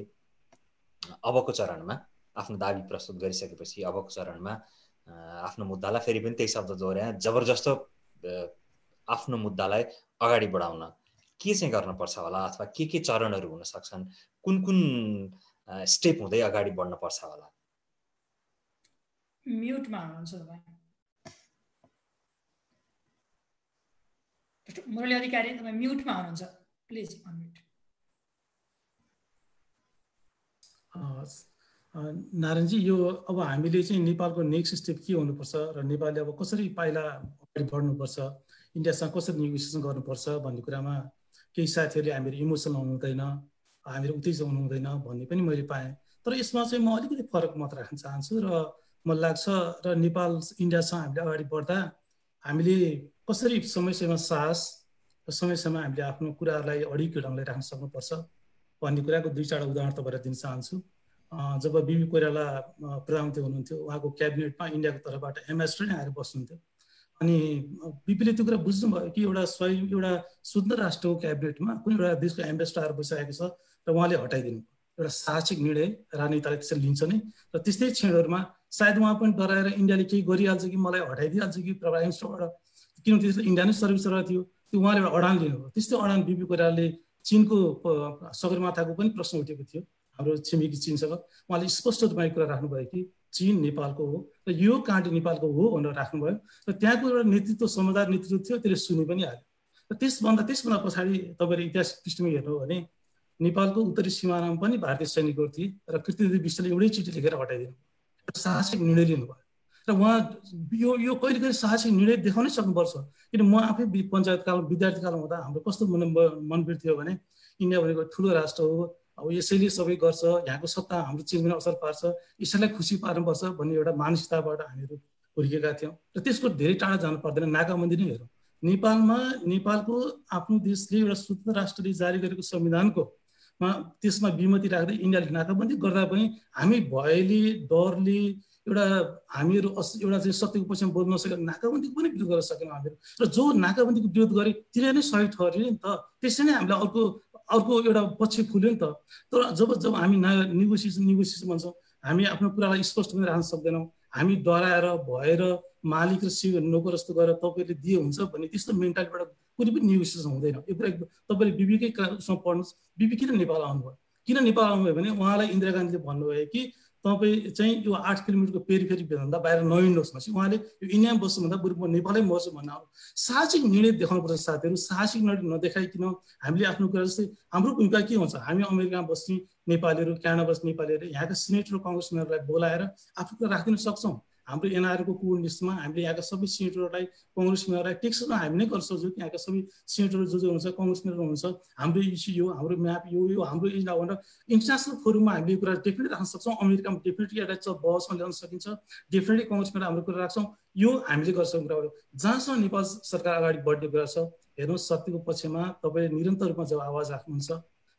अबको चरणमा आफ्नो दाबी प्रस्तुत गरिसकेपछि अबको चरणमा आफ्नो मुद्दालाई, फेरि पनि त्यही शब्द दोहोऱ्याए, जबरजस्त आफ्नो मुद्दालाई अगाडि बढाउन के चाहिँ गर्नुपर्छ होला, अथवा के चरणहरू हुन सक्छन्, कुन स्टेप हुँदै अगाडि बढ्न पर्छ होला? म्युटमा हुनुहुन्छ तपाईँ मुरली अधिकारी, तपाईँ म्युटमा हुनुहुन्छ, प्लिज अनम्युट। नारायणजी, यो अब हामीले चाहिँ नेपालको नेक्स्ट स्टेप के हुनुपर्छ र नेपालले अब कसरी पाइला अगाडि बढ्नुपर्छ, इन्डियासँग कसरी नेगोसिएसन गर्नुपर्छ भन्ने कुरामा केही साथीहरूले हामीहरू इमोसनल हुनु हुँदैन, हामीहरू उत्तेजित हुनु हुँदैन भन्ने पनि मैले पाएँ। तर यसमा चाहिँ म अलिकति फरक मत राख्न चाहन्छु र मलाई लाग्छ र नेपाल इन्डियासँग हामीले अगाडि बढ्दा हामीले कसरी समयसम्म साहस र समयसम्म हामीले आफ्नो कुराहरूलाई अडिको ढङ्गले राख्न सक्नुपर्छ भन्ने कुराको 2-4 उदाहरण तपाईँलाई दिन चाहन्छु। जब बिबी कोइराला प्रधानमन्त्री हुनुहुन्थ्यो, उहाँको क्याबिनेटमा इन्डियाको तर्फबाट एम्बेसडर नै आएर बस्नुहुन्थ्यो। अनि बिपीले त्यो कुरा बुझ्नुभयो कि एउटा शुद्ध राष्ट्रको क्याबिनेटमा कुनै एउटा देशको एम्बेसडर आएर बसिरहेको छ र उहाँले हटाइदिनु। एउटा साहसिक निर्णय राजनीतिले त्यसरी लिन्छ नै र त्यस्तै क्षणहरूमा सायद उहाँ पनि डराएर इन्डियाले केही गरिहाल्छ कि मलाई हटाइदिइहाल्छ कि प्रभाव मिनिस्टरबाट किनभने त्यस्तो इन्डिया नै सर्भिसर थियो त्यो उहाँले एउटा अडान लिनुभयो त्यस्तै अडान बिपी कोइरालाले चीनको सगरमाथाको पनि प्रश्न उठेको थियो हाम्रो छिमेकी चीनसँग उहाँले स्पष्ट रूपमा कुरा राख्नुभयो कि चीन नेपालको हो र यो काँटी नेपालको हो भनेर राख्नुभयो र त्यहाँको एउटा नेतृत्व समझदार नेतृत्व थियो त्यसले सुनि पनि हाल्यो र त्यसभन्दा पछाडि तपाईँले इतिहास पृष्ठमा हेर्नु भने नेपालको उत्तरी सिमानामा पनि भारतीय सैनिकहरू थिए र कृष्णदेव विष्टले एउटै चिठी लेखेर हटाइदिनु एउटा साहसिक निर्णय लिनुभयो र उहाँ यो कहिले कहिले साहसिक निर्णय देखाउनै सक्नुपर्छ किन म आफै पञ्चायत काल विद्यार्थी कालमा हुँदा हाम्रो कस्तो मनभिड थियो भने इन्डिया भनेको ठुलो राष्ट्र हो अब यसैले सबै गर्छ यहाँको सत्ता हाम्रो चिजमा असर पार्छ यसैलाई खुसी पार्नुपर्छ भन्ने एउटा मानसिकताबाट हामीहरू हुर्केका थियौँ र त्यसको धेरै टाढा जानु पर्दैन नाकाबन्दी नै हेरौँ नेपालको आफ्नो देशले एउटा स्वतन्त्र राष्ट्रले जारी गरेको संविधानको त्यसमा विमति राख्दै इन्डियाले नाकाबन्दी गर्दा पनि हामी भयले डरले एउटा हामीहरू एउटा चाहिँ सत्यको पक्षमा बोल्न नसकेर नाकाबन्दीको पनि विरोध गर्न सकेनौँ हामीहरू र जो नाकाबन्दीको विरोध गरे तिनीहरू नै सही ठहरे नि त त्यसै नै हामीलाई अर्को एउटा पक्ष खुल्यो नि त तर जब हामी नेगोसिएसन भन्छौँ हामी आफ्नो कुरालाई स्पष्ट पनि राख्न सक्दैनौँ हामी डराएर भएर मालिक र नोकर जस्तो गरेर तपाईँले दिए हुन्छ भन्ने त्यस्तो मेन्टालिटीबाट कुनै पनि नेगोसिएसन हुँदैन यो कुरा तपाईँले बिबीकै उसमा पढ्नुहोस् बिबी किन नेपाल आउनुभयो भने उहाँलाई इन्दिरा गान्धीले भन्नुभयो कि तपाईँ चाहिँ यो 8 किलोमिटरको पेरिफेरीभन्दा बाहिर नहिँड्नुहोस् भनेपछि उहाँले यो इन्डियामा बस्नुभन्दा बरु म नेपालै बस्छु भन्ने साहसिक निर्णय देखाउनुपर्छ साथीहरू साहसिक निर्णय नदेखाइकन हामीले आफ्नो कुरा जस्तै हाम्रो भूमिका के हुन्छ हामी अमेरिकामा बस्ने नेपालीहरू क्यानाडा बस्ने नेपालीहरू यहाँका सिनेटर कङ्ग्रेसम्यानहरूलाई बोलाएर आफ्नो कुरा राखिदिन सक्छौँ हाम्रो एनआरको कोड लिस्टमा हामीले यहाँका सबै सिनेटरहरूलाई कङ्ग्रेसम्यानहरूलाई टेक्समा हामी नै गर्न सक्छौँ कि यहाँका सबै सिनेटरहरू जो हुन्छ कङ्ग्रेसम्यानहरू हुन्छ हाम्रो इस्यु यो हाम्रो म्याप यो हाम्रो एजेन्डा भनेर इन्टरनेसनल फोरममा हामीले यो कुरा डेफिनेटली राख्न सक्छौँ अमेरिकामा डेफिनेटली एउटा बहसमा ल्याउन सकिन्छ डेफिनेटली कङ्ग्रेसम्यान हाम्रो कुरा राख्छौँ यो हामीले गर्छौँ कुराहरू जहाँसम्म नेपाल सरकार अगाडि बढ्ने कुरा छ हेर्नुहोस् सत्यको पक्षमा तपाईँले निरन्तर रूपमा जब आवाज राख्नुहुन्छ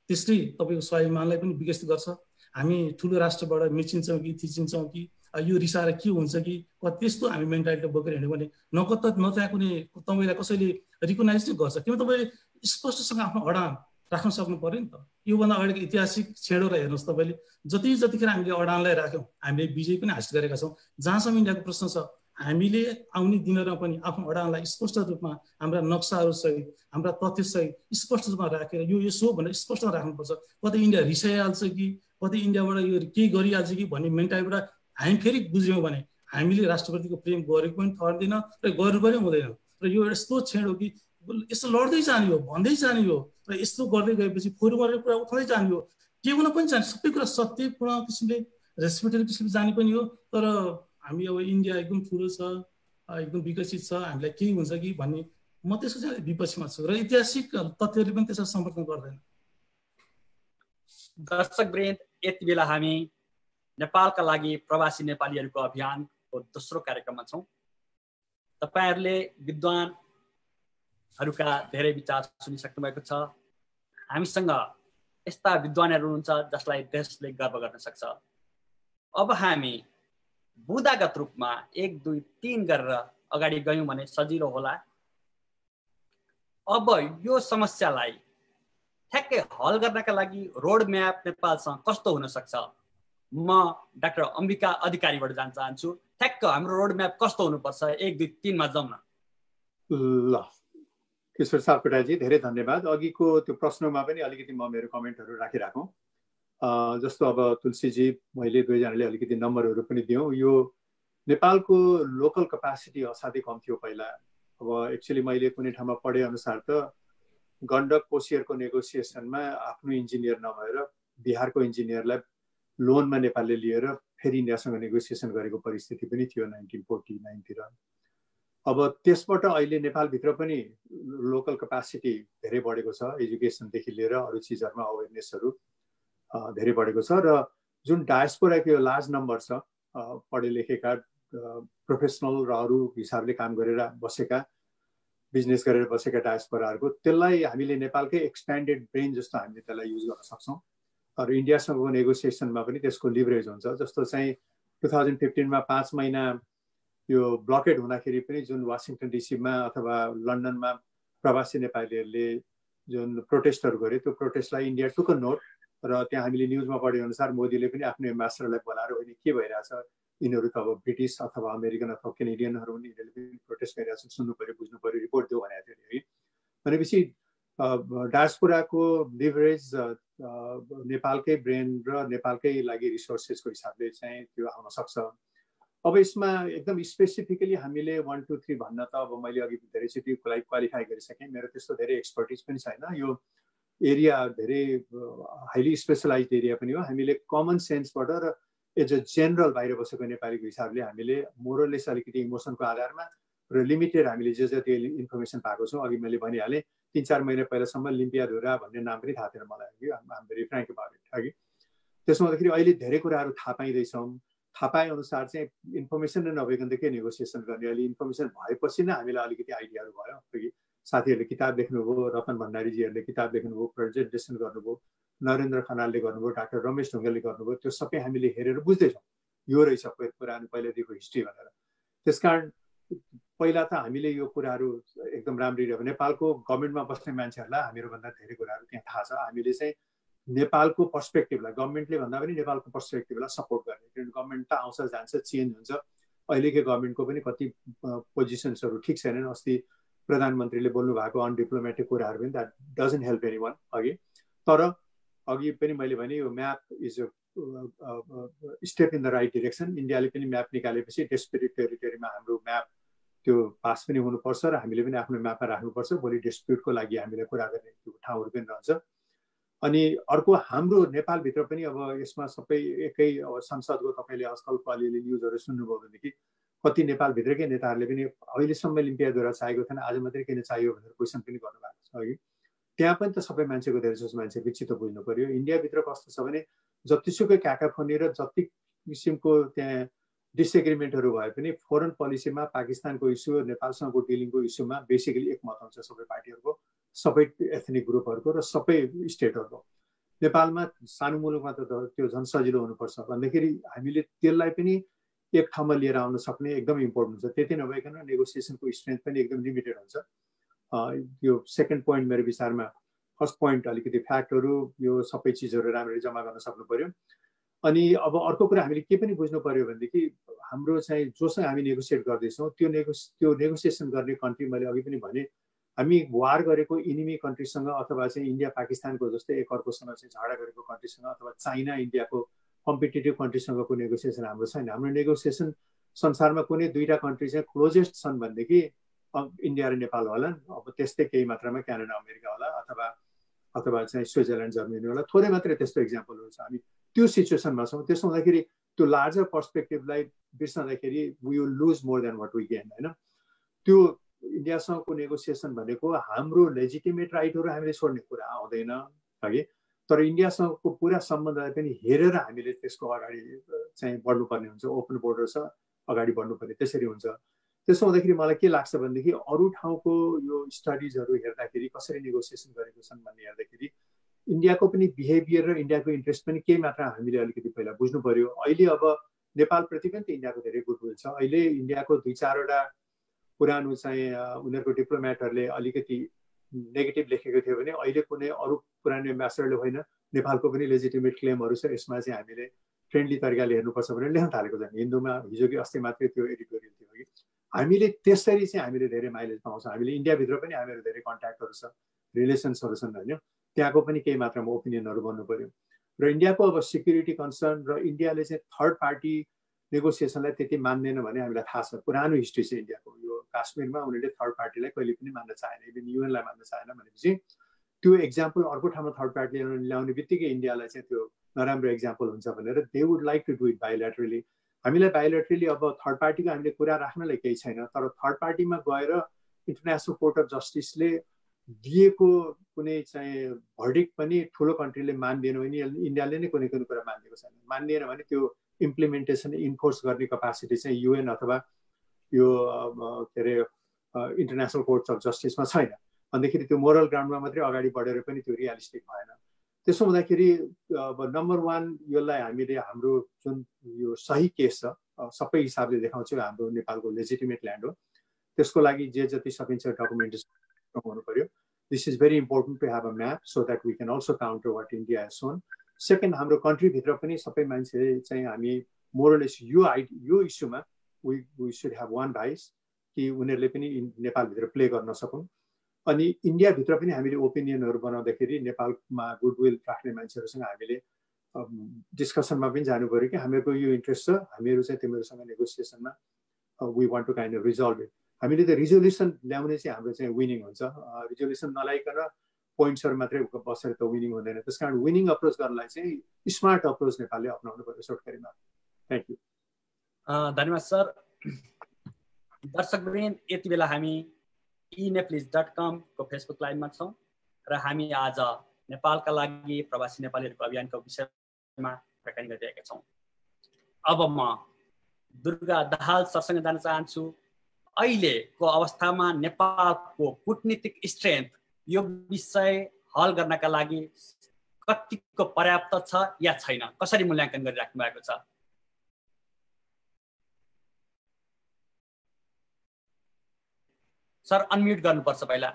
त्यसले तपाईँको स्वाभिमानलाई पनि विकसित गर्छ हामी ठुलो राष्ट्रबाट मिचिन्छौँ कि थिचिन्छौँ कि यो रिसाएर के हुन्छ कि त्यस्तो हामी मेन्टालिटी बोकेर हिँड्यो भने न त्यहाँ कुनै तपाईँलाई कसैले रिकगनाइज नै गर्छ किन तपाईँले स्पष्टसँग आफ्नो अडान राख्न सक्नु पर्यो नि त योभन्दा अगाडिको ऐतिहासिक क्षणहरूलाई हेर्नुहोस् तपाईँले जतिखेर हामीले अडानलाई राख्यौँ हामीले विजय पनि हासिल गरेका छौँ जहाँसम्म इन्डियाको प्रश्न छ हामीले आउने दिनहरूमा पनि आफ्नो अडानलाई स्पष्ट रूपमा हाम्रा नक्साहरूसहित हाम्रा तथ्यसहित स्पष्ट रूपमा राखेर यो यसो भनेर स्पष्ट राख्नुपर्छ कतै इन्डिया रिसाइहाल्छ कि कतै इन्डियाबाट यो केही गरिहाल्छ कि भन्ने मेन्टालिटीबाट हामी फेरि बुझ्यौँ भने हामीले राष्ट्रप्रतिको प्रेम गरेको पनि ठहर्दैन र गर्नु पनि हुँदैन र यो यस्तो क्षण हो कि यस्तो लड्दै जाने हो भन्दै जाने हो र यस्तो गर्दै गएपछि फोरमबाट कुरा उठाउँदै जाने हो के हुन पनि जाने सबै कुरा सत्यपूर्ण किसिमले रेस्पेक्टेबल किसिमले जाने पनि हो तर हामी अब इन्डिया एकदम ठुलो छ एकदम विकसित छ हामीलाई केही हुन्छ कि भन्ने म त्यसको चाहिँ विपक्षमा छु र ऐतिहासिक तथ्यहरूले पनि त्यसलाई समर्थन गर्दैन दर्शकवृन्द यति बेला हामी नेपालका लागि प्रवासी नेपालीहरूको अभियानको दोस्रो कार्यक्रममा छौँ तपाईहरूले विद्वानहरूका धेरै विचार सुनिसक्नु भएको छ हामीसँग यस्ता विद्वानहरू हुनुहुन्छ जसलाई देशले गर्व गर्न सक्छ अब हामी बुदागत रूपमा 1 2 3 गरेर अगाडि गयौँ भने सजिलो होला अब यो समस्यालाई ठ्याक्कै हल गर्नका लागि रोड म्याप नेपालसँग कस्तो हुन सक्छ म डाक्टर अम्बिका अधिकारीबाट जान चाहन्छु ठ्याक्क हाम्रो रोड म्याप कस्तो हुनुपर्छ 1 2 3 मा जाउँ न ल किशोर सापकोटाजी धेरै धन्यवाद अघिको त्यो प्रश्नमा पनि अलिकति म मेरो कमेन्टहरू राखिराखौँ जस्तो अब तुलसीजी मैले दुईजनाले अलिकति नम्बरहरू पनि दियौँ यो नेपालको लोकल क्यापासिटी असाध्यै कम थियो पहिला अब एक्चुअली मैले कुनै ठाउँमा पढे अनुसार त गण्डक कोसियरको नेगोसिएसनमा आफ्नो इन्जिनियर नभएर बिहारको इन्जिनियरलाई लोनमा नेपालले लिएर फेरि इन्डियासँग नेगोसिएसन गरेको परिस्थिति पनि थियो 1949 तिर अब त्यसबाट अहिले नेपालभित्र पनि लोकल क्यापासिटी धेरै बढेको छ एजुकेसनदेखि लिएर अरू चिजहरूमा अवेरनेसहरू धेरै बढेको छ र जुन डायस्पोराको यो लार्ज नम्बर छ पढे लेखेका प्रोफेसनल र अरू हिसाबले काम गरेर बसेका बिजनेस गरेर बसेका डायस्पोराहरूको त्यसलाई हामीले नेपालकै एक्सप्यान्डेड ब्रेन जस्तो हामीले त्यसलाई युज गर्न सक्छौँ र इन्डियासँगको नेगोसिएसनमा पनि त्यसको लिभरेज हुन्छ जस्तो चाहिँ 2015 मा 5 महिना यो ब्लकेड हुँदाखेरि पनि जुन वासिङटन डीसीमा अथवा लन्डनमा प्रवासी नेपालीहरूले जुन प्रोटेस्टहरू गरे त्यो प्रोटेस्टलाई इन्डिया टुक अ नोट र त्यहाँ हामीले न्युजमा पढे अनुसार मोदीले पनि आफ्नो एम्बेसडरलाई बोलाएर होइन के भइरहेछ, यिनीहरू त अब ब्रिटिस अथवा अमेरिकन अथवा केनेडियनहरू पनि यिनीहरूले पनि प्रोटेस्ट गरिरहेछन्, सुन्नु पर्यो, बुझ्नु पर्यो, रिपोर्ट दियो भनेको थियो है। भनेपछि डायस्पोराको लिभरेज नेपालकै ब्रेन र नेपालकै लागि रिसोर्सेसको हिसाबले चाहिँ त्यो आउन सक्छ। अब यसमा एकदम स्पेसिफिकली हामीले 1 2 3 भन्न त अब मैले अघि धेरैचोटि क्वालिफाई गरिसकेँ, मेरो त्यस्तो धेरै एक्सपर्टिज पनि छैन, यो एरिया धेरै हाइली स्पेसलाइज एरिया पनि हो। हामीले कमन सेन्सबाट र एज अ जेनरल बाहिर बसेको नेपालीको हिसाबले हामीले मोरलेस अलिकति इमोसनको आधारमा र लिमिटेड हामीले जे जति इन्फर्मेसन पाएको छौँ, अघि मैले भनिहालेँ 3-4 महिना पहिलासम्म लिम्पियाधुरा भन्ने नाम पनि थाहा थिएन मलाई कि, आम भेरी फ्र्याङ्क अबाउट इट कि। त्यसमा हुँदाखेरि अहिले धेरै कुराहरू थाहा पाइँदैछौँ। थाहा पाए अनुसार चाहिँ इन्फर्मेसन नै नभइकन त के नेगोसिएसन गर्ने, अहिले इन्फर्मेसन भएपछि नै हामीलाई अलिकति आइडियाहरू भयो कि साथीहरूले किताब लेख्नुभयो, रतन भण्डारीजीहरूले किताब लेख्नुभयो, प्रेजेन्टेसन गर्नुभयो, नरेन्द्र खनालले गर्नुभयो, डाक्टर रमेश ढुङ्गेलले गर्नुभयो, त्यो सबै हामीले हेरेर बुझ्दैछौँ यो रहेछ पुरानो पहिलादेखिको हिस्ट्री भनेर। त्यसकारण पहिला त हामीले यो कुराहरू एकदम राम्ररी अब नेपालको गभर्मेन्टमा बस्ने मान्छेहरूलाई हामीहरूभन्दा धेरै कुराहरू त्यहाँ थाहा छ। हामीले चाहिँ नेपालको पर्सपेक्टिभलाई, गभर्मेन्टले भन्दा पनि नेपालको पर्सपेक्टिभलाई सपोर्ट गर्ने, किनभने गभर्मेन्ट त आउँछ जान्छ, चेन्ज हुन्छ। अहिलेको गभर्मेन्टको पनि कति पोजिसन्सहरू ठिक छैनन्। अस्ति प्रधानमन्त्रीले बोल्नु भएको अनडिप्लोमेटिक कुराहरू पनि that doesn't help any one अघि। तर अघि पनि मैले भने यो map is a step in the right direction. इन्डियाले पनि म्याप निकालेपछि डिस्प्युटेड टेरिटोरीमा हाम्रो म्याप त्यो पास पनि हुनुपर्छ र हामीले पनि आफ्नो म्यापमा राख्नुपर्छ। भोलि डिस्प्युटको लागि हामीलाई कुरा गर्ने त्यो ठाउँहरू पनि रहन्छ। अनि अर्को हाम्रो नेपालभित्र पनि अब यसमा सबै एकै संसदको तपाईँले आजकलको अलिअलि न्युजहरू सुन्नुभयो भनेदेखि कति नेपालभित्रकै नेताहरूले पनि अहिलेसम्म लिम्पियाद्वारा चाहिएको थिएन, आज मात्रै किन चाहियो भनेर क्वेसन पनि गर्नुभएको छ अघि। त्यहाँ पनि त सबै मान्छेको धेरै जसो मान्छेको चित्त बुझ्नु पर्यो। इन्डियाभित्र कस्तो छ भने जतिसुकै क्याकाफोनी र जति किसिमको त्यहाँ डिसएग्रिमेन्टहरू भए पनि फोरेन पोलिसीमा पाकिस्तानको इस्यु, नेपालसँगको डिलिङको इस्युमा बेसिकली एकमत हुन्छ सबै पार्टीहरूको, सबै एथनिक ग्रुपहरूको र सबै स्टेटहरूको। नेपालमा सानो मुलुकमा त त्यो झन् सजिलो हुनुपर्छ भन्दाखेरि हामीले त्यसलाई पनि एक ठाउँमा लिएर आउन सक्ने एकदम इम्पोर्टेन्ट हुन्छ। त्यति नभइकन नेगोसिएसनको स्ट्रेन्थ पनि एकदम लिमिटेड हुन्छ। यो सेकेन्ड पोइन्ट मेरो विचारमा, फर्स्ट पोइन्ट अलिकति फ्याक्टहरू यो सबै चिजहरू राम्ररी जम्मा गर्न सक्नु पर्यो। अनि अब अर्को कुरा हामीले के पनि बुझ्नु पर्यो भनेदेखि हाम्रो चाहिँ जोसँग हामी नेगोसिएट गर्दैछौँ त्यो नेगोसिएसन गर्ने कन्ट्री, मैले अघि पनि भने हामी वार गरेको इनिमी कन्ट्रीसँग अथवा चाहिँ इन्डिया पाकिस्तानको जस्तै एक अर्कोसँग चाहिँ झगडा गरेको कन्ट्रीसँग अथवा चाइना इन्डियाको कम्पिटेटिभ कन्ट्रीसँगको नेगोसिएसन हाम्रो छैन। हाम्रो नेगोसिएसन संसारमा कुनै दुईवटा कन्ट्री चाहिँ क्लोजेस्ट छन् भनेदेखि इन्डिया र नेपाल होला, अब त्यस्तै केही मात्रामा क्यानाडा अमेरिका होला, अथवा चाहिँ स्विजरल्यान्ड जर्मनी होला, थोरै मात्रै त्यस्तो इक्जाम्पलहरू छ। हामी त्यो सिचुएसनमा छौँ। त्यसो हुँदाखेरि त्यो लार्जर पर्सपेक्टिभलाई बिर्सँदाखेरि we will lose more than what we gain होइन। त्यो इन्डियासँगको नेगोसिएसन भनेको हाम्रो लेजिटिमेट राइटहरू हामीले छोड्ने कुरा आउँदैन हगि, तर इन्डियासँगको पुरा सम्बन्धलाई पनि हेरेर हामीले त्यसको अगाडि चाहिँ बढ्नुपर्ने हुन्छ। ओपन बोर्डर छ, अगाडि बढ्नुपर्ने, त्यसरी हुन्छ। त्यसो हुँदाखेरि मलाई के लाग्छ भनेदेखि अरू ठाउँको यो स्टडिजहरू हेर्दाखेरि कसरी नेगोसिएसन गरेको छन् भन्ने हेर्दाखेरि इन्डियाको पनि बिहेभियर र इन्डियाको इन्ट्रेस्ट पनि केही मात्रा हामीले अलिकति पहिला बुझ्नु पर्यो। अहिले अब नेपालप्रति पनि त इन्डियाको धेरै गुडविल छ। अहिले इन्डियाको 2-4वटा पुरानो चाहिँ उनीहरूको डिप्लोमेटहरूले अलिकति नेगेटिभ लेखेको थियो भने अहिले कुनै अरू पुरानो एम्बेसडरले होइन नेपालको पनि लेजिटिमेट क्लेमहरू छ, यसमा चाहिँ हामीले फ्रेन्डली तरिकाले हेर्नुपर्छ भनेर लेख्न थालेको छ। हिन्दूमा हिजो कि अस्ति मात्रै त्यो एडिटोरियल थियो कि हामीले त्यसरी चाहिँ हामीले धेरै माइलेज पाउँछौँ। हामीले इन्डियाभित्र पनि हामीहरू धेरै कन्ट्याक्टहरू छ, रिलेसन्सहरू छन् होइन, त्यहाँको पनि केही मात्रामा ओपिनियनहरू भन्नु पर्यो। र इन्डियाको अब सिक्युरिटी कन्सर्न र इन्डियाले चाहिँ थर्ड पार्टी नेगोसिएसनलाई त्यति मान्दैन भने हामीलाई थाहा छ। पुरानो हिस्ट्री छ इन्डियाको। यो काश्मीरमा उनीहरूले थर्ड पार्टीलाई कहिले पनि मान्न चाहेन, इभन युएनलाई मान्न चाहेन भनेपछि त्यो एक्जाम्पल अर्को ठाउँमा थर्ड पार्टी ल्याउने बित्तिकै इन्डियालाई चाहिँ त्यो नराम्रो एक्जाम्पल हुन्छ भनेर they would like to do it bilaterally. हामीलाई बायोल्याटरली अब थर्ड पार्टीको हामीले कुरा राख्नलाई केही छैन, तर थर्ड पार्टीमा गएर इन्टरनेसनल कोर्ट अफ जस्टिसले दिएको कुनै चाहिँ भर्डिक्ट पनि ठुलो कन्ट्रीले मान्दिएन भने इन्डियाले नै कुनै कुरा मानिदिएको छैन। मान्दिएन भने त्यो इम्प्लिमेन्टेसन इन्फोर्स गर्ने कपेसिटी चाहिँ युएन अथवा यो के अरे इन्टरनेसनल कोर्ट अफ जस्टिसमा छैन। अन्तखेरि त्यो मोरल ग्राउन्डमा मात्रै अगाडि बढेर पनि त्यो रियलिस्टिक भएन। त्यसो हुँदाखेरि अब नम्बर 1 यसलाई हामीले हाम्रो जुन यो सही केस छ सबै हिसाबले देखाउँछौँ हाम्रो नेपालको लेजिटिमेट ल्यान्ड हो, त्यसको लागि जे जति सकिन्छ डकुमेन्टेसन हुनु पर्यो। This is very important to have a map so that we can also counter what India has shown. Second हाम्रो कन्ट्रीभित्र पनि सबै मान्छे चाहिँ हामी मोरलेस यो इस्युमा we should have one voice कि उनीहरूले पनि नेपालभित्र प्ले गर्न सकुन्। अनि इन्डियाभित्र पनि हामीले ओपिनियनहरू बनाउँदाखेरि नेपालमा गुडविल राख्ने मान्छेहरूसँग हामीले डिस्कसनमा पनि जानु पऱ्यो कि हामीहरूको यो इन्ट्रेस्ट छ, हामीहरू चाहिँ तिमीहरूसँग नेगोसिएसनमा we want to kind of resolve it. हामीले त रिजोल्युसन ल्याउने चाहिँ हाम्रो चाहिँ विनिङ हुन्छ, रिजोल्युसन नलाइकन पोइन्ट्सहरू मात्रै बसेर त विनिङ हुँदैन। त्यस कारण विनिङ अप्रोच गर्नलाई चाहिँ स्मार्ट अप्रोच नेपालले अप्नाउनु पर्यो छोटकरीमा। Thank you. धन्यवाद सर। दर्शकवृन्द, यति बेला हामी eNepalese.com को फेसबुक लाइभमा छौँ र हामी आज नेपालका लागि प्रवासी नेपालीहरूको अभियानको विषयमा कुराकानी गरिरहेका छौँ। अब म दुर्गा दाहाल सरसँग जान चाहन्छु। अहिलेको अवस्थामा नेपालको कूटनीतिक स्ट्रेन्थ यो विषय हल गर्नका लागि कतिको पर्याप्त छ या छैन, कसरी मूल्याङ्कन गरिराख्नु भएको छ? सर अनम्युट गर्नुपर्छ पहिला।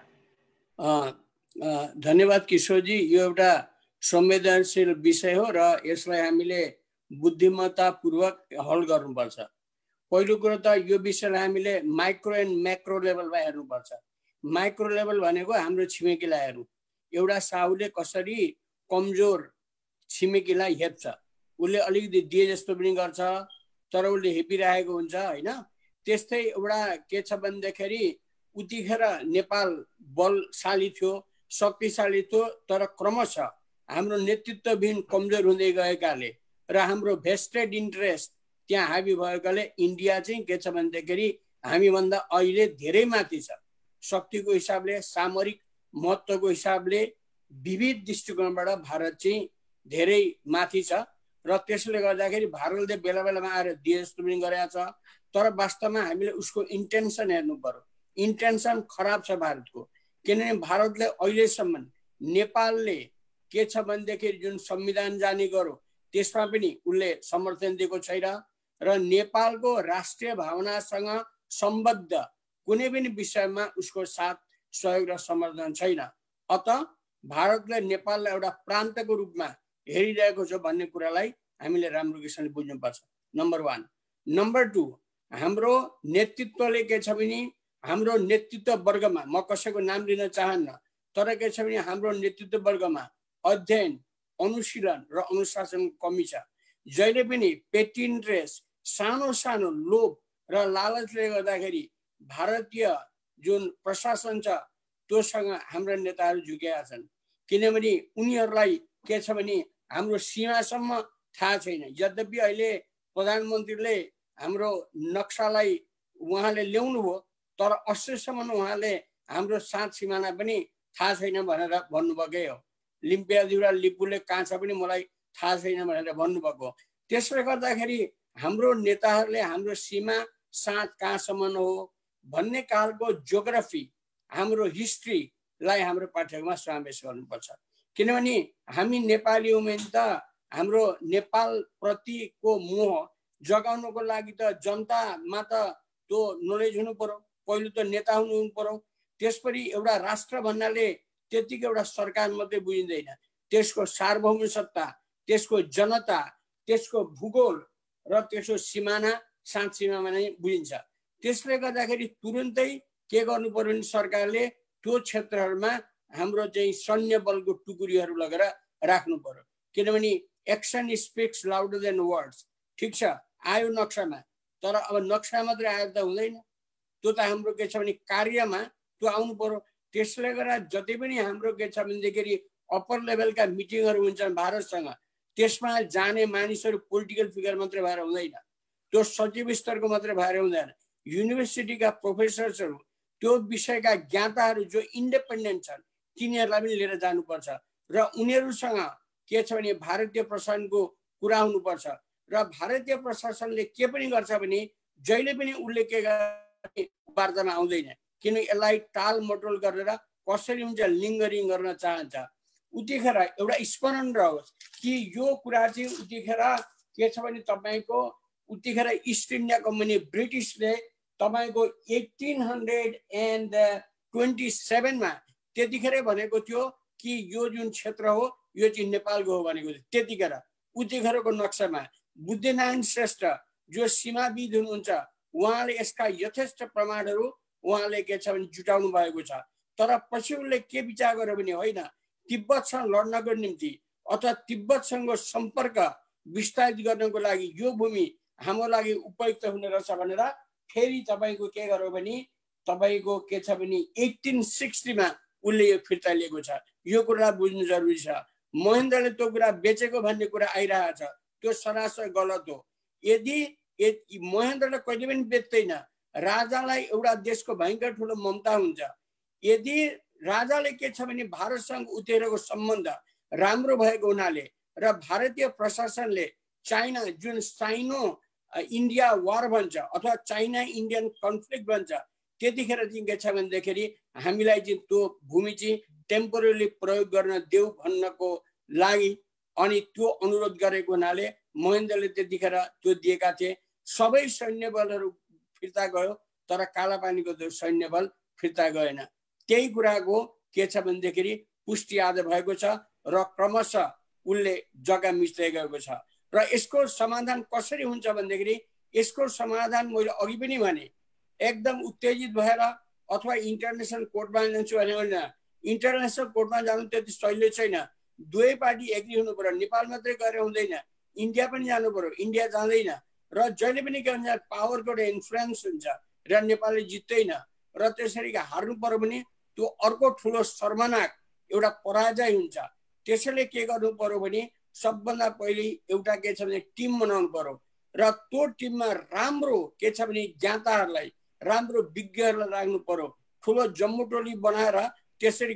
धन्यवाद किशोरजी। यो एउटा संवेदनशील विषय हो र यसलाई हामीले बुद्धिमत्तापूर्वक हल गर्नुपर्छ। पहिलो कुरो त यो विषयलाई हामीले माइक्रो एन्ड म्याक्रो लेभलमा हेर्नुपर्छ। माइक्रो लेभल भनेको हाम्रो छिमेकीलाई हेर्नु, एउटा साहुले कसरी कमजोर छिमेकीलाई हेप्छ, उसले अलिकति दिए जस्तो पनि गर्छ तर उसले हेपिरहेको हुन्छ होइन। त्यस्तै एउटा के छ भनेदेखि उतिखेर नेपाल बलशाली थियो, शक्तिशाली थियो, तर क्रमशः हाम्रो नेतृत्वविहीन कमजोर हुँदै गएकाले र हाम्रो भेस्टेड इन्ट्रेस्ट त्यहाँ हाबी भएकाले इन्डिया चाहिँ के छ भनेदेखि हामीभन्दा अहिले धेरै माथि छ। शक्तिको हिसाबले, सामरिक महत्त्वको हिसाबले विविध दृष्टिकोणबाट भारत चाहिँ धेरै माथि छ र त्यसले गर्दाखेरि भारतले बेला बेलामा आएर दिए जस्तो पनि गरेको छ। तर वास्तवमा हामीले उसको इन्टेन्सन हेर्नु पर्यो। इन्टेन्सन खराब छ भारतको, किनभने भारतले अहिलेसम्म नेपालले के छ भनेदेखि जुन संविधान जारी गर्यो त्यसमा पनि उसले समर्थन दिएको छैन र नेपालको राष्ट्रिय भावनासँग सम्बद्ध कुनै पनि विषयमा उसको साथ सहयोग र समर्थन छैन। अत भारतले नेपाललाई एउटा प्रान्तको रूपमा हेरिरहेको छ भन्ने कुरालाई हामीले राम्रो किसिमले बुझ्नुपर्छ, नम्बर 1। नम्बर 2, हाम्रो नेतृत्वले के छ भने हाम्रो नेतृत्व वर्गमा, म कसैको नाम लिन चाहन्न, तर के छ भने हाम्रो नेतृत्व वर्गमा अध्ययन, अनुशीलन र अनुशासनको कमी छ। जहिले पनि पेटी इन्ट्रेस्ट, सानो सानो लोभ र लालचले गर्दाखेरि भारतीय जुन प्रशासन छ त्योसँग हाम्रा नेताहरू झुकेका छन्, किनभने उनीहरूलाई के छ भने हाम्रो सीमासम्म थाहा छैन। यद्यपि अहिले प्रधानमन्त्रीले हाम्रो नक्सालाई उहाँले ल्याउनु भयो तर अस्तिसम्म उहाँले हाम्रो सात सिमाना पनि थाहा छैन भनेर भन्नुभएकै हो। लिम्पियादिउरा लिपुले कहाँ छ पनि मलाई थाहा छैन भनेर भन्नुभएको। त्यसले गर्दाखेरि हाम्रो नेताहरूले हाम्रो सीमा साथ कहाँसम्म हो भन्ने कालको जियोग्राफी, हाम्रो हिस्ट्रीलाई हाम्रो पाठ्यक्रममा समावेश गर्नुपर्छ। किनभने हामी नेपाली हौँ भने त हाम्रो नेपाल प्रतिको मोह जगाउनको लागि त जनतामा त त्यो नलेज हुनु पर्यो, पहिलो त नेता हुनु पर्यो। त्यसपछि एउटा राष्ट्र भन्नाले त्यतिकै एउटा सरकार मात्रै बुझिँदैन, त्यसको सार्वभौम सत्ता, त्यसको जनता, त्यसको भूगोल र त्यसको सिमाना, सात सिमाना नै बुझिन्छ। त्यसले गर्दाखेरि तुरुन्तै के गर्नु पर्यो भने सरकारले त्यो क्षेत्रहरूमा हाम्रो चाहिँ सैन्य बलको टुकुरीहरू लगेर राख्नु पर्यो। किनभने action speaks louder than words. ठिक छ, आयो नक्सामा, तर अब नक्सा मात्रै आयो त हुँदैन, त्यो त हाम्रो के छ भने कार्यमा त्यो आउनु पर्यो। त्यसले गर्दा जति पनि हाम्रो के छ भनेदेखि अप्पर लेभलका मिटिङहरू हुन्छन् भारतसँग, त्यसमा जाने मानिसहरू पोलिटिकल फिगर मात्रै भएर हुँदैन, त्यो सचिव स्तरको मात्रै भएर हुँदैन। युनिभर्सिटीका प्रोफेसर्सहरू, त्यो विषयका ज्ञाताहरू जो इन्डिपेन्डेन्ट छन् तिनीहरूलाई पनि लिएर जानुपर्छ र उनीहरूसँग के छ भने भारतीय प्रशासनको कुरा हुनुपर्छ। र भारतीय प्रशासनले के पनि गर्छ भने जहिले पनि उसले के वार्तामा आउँदैन, किन यसलाई टाल मटोल गरेर कसरी हुन्छ लिङ्गरिङ गर्न चाहन्छ। उतिखेर एउटा स्मरण रहोस् कि यो कुरा चाहिँ उतिखेर के छ भने तपाईँको उतिखेर इस्ट इन्डिया कम्पनी ब्रिटिसले तपाईँको 1827 मा त्यतिखेरै भनेको थियो कि यो जुन क्षेत्र हो यो चाहिँ नेपालको हो भनेको थियो। त्यतिखेर उतिखेरको नक्सामा बुद्धिनारायण श्रेष्ठ जो सीमाविद हुनुहुन्छ उहाँले यसका यथेष्ट प्रमाणहरू उहाँले के छ भने जुटाउनु भएको छ। तर पछि उनले के विचार गर्यो भने होइन, तिब्बतसँग लड्नको निम्ति अथवा तिब्बतसँग सम्पर्क विस्तारित गर्नको लागि यो भूमि हाम्रो लागि उपयुक्त हुने रहेछ भनेर फेरि तपाईँको के गर्यो भने तपाईँको के छ भने 1860 मा उसले यो फिर्ता लिएको छ। यो कुरा बुझ्नु जरुरी छ। महेन्द्रले त्यो कुरा बेचेको भन्ने कुरा आइरहेको छ, त्यो सरासर गलत हो। यदि महेन्द्रले कहिले पनि बेच्दैन, राजालाई एउटा देशको भयङ्कर ठुलो ममता हुन्छ। यदि राजाले के छ भने भारतसँग उतेरेको सम्बन्ध राम्रो भएको हुनाले र भारतीय प्रशासनले चाइना जुन साइनो इन्डिया वार भन्छ अथवा चाइना इन्डियन कन्फ्लिक्ट भन्छ, त्यतिखेर चाहिँ के छ भन्दाखेरि हामीलाई चाहिँ त्यो भूमि चाहिँ टेम्पोररी प्रयोग गर्न देऊ भन्नको लागि अनि त्यो अनुरोध गरेको हुनाले महेन्द्रले त्यतिखेर त्यो दिएका थिए। सबै सैन्य बलहरू फिर्ता गयो, तर कालापानीको त्यो सैन्य बल फिर्ता गएन। त्यही कुराको के छ भन्दाखेरि पुष्टि आज भएको छ र क्रमशः उसले जग्गा मिच्दै गएको छ। र यसको समाधान कसरी हुन्छ भन्दाखेरि यसको समाधान मैले अघि पनि भने एकदम उत्तेजित भएर अथवा इन्टरनेसनल कोर्टमा जान्छु भने होइन, इन्टरनेसनल कोर्टमा जानु त्यति सजिलो छैन। दुवै पार्टी एग्री हुनु पर्यो। नेपाल मात्रै गएर हुँदैन, इन्डिया पनि जानु पर्यो। इन्डिया जाँदैन र जहिले पनि के भन्छ पावरको इन्फ्लुएन्स हुन्छ र नेपालले जित्दैन र त्यसरी हार्नु पर्यो भने त्यो अर्को ठुलो शर्मनाक एउटा पराजय हुन्छ। त्यसैले के गर्नु पर्यो भने सबभन्दा पहिले एउटा के छ भने टिम बनाउनु पर्यो र त्यो टिममा राम्रो के छ भने ज्ञाताहरूलाई, राम्रो विज्ञहरूलाई राख्नु पर्यो। ठुलो जम्मू टोली बनाएर त्यसरी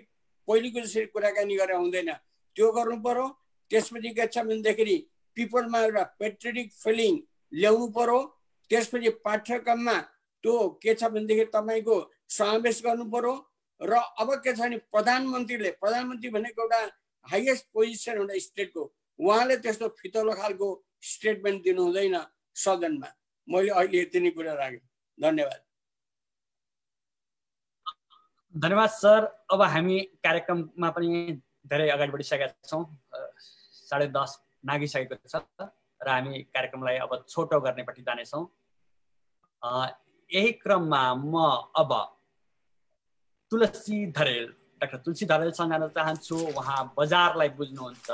पहिलेको जसरी कुराकानी गरेर हुँदैन, त्यो गर्नु पर्यो। त्यसपछि के छ भनेदेखि पिपलमा एउटा पेट्रियोटिक फिलिङ ल्याउनु पर्यो। त्यसपछि पाठ्यक्रममा त्यो के छ भनेदेखि तपाईँको समावेश गर्नु पर्यो। र अब के छ भने प्रधानमन्त्री भनेको एउटा हाइएस्ट पोजिसन एउटा स्टेटको, उहाँले त्यस्तो फितलो खालको स्टेटमेन्ट दिनु हुँदैन सदनमा। मैले अहिले यति नै कुरा राखेँ। धन्यवाद। धन्यवाद सर। अब हामी कार्यक्रममा पनि धेरै अगाडि बढिसकेका छौँ। 10:30 नागिसकेको छ र हामी कार्यक्रमलाई अब छोटो गर्नेपट्टि जानेछौँ। यही क्रममा म अब डाक्टर तुलसी धरेलसँग जान चाहन्छु। उहाँ बजारलाई बुझ्नुहुन्छ।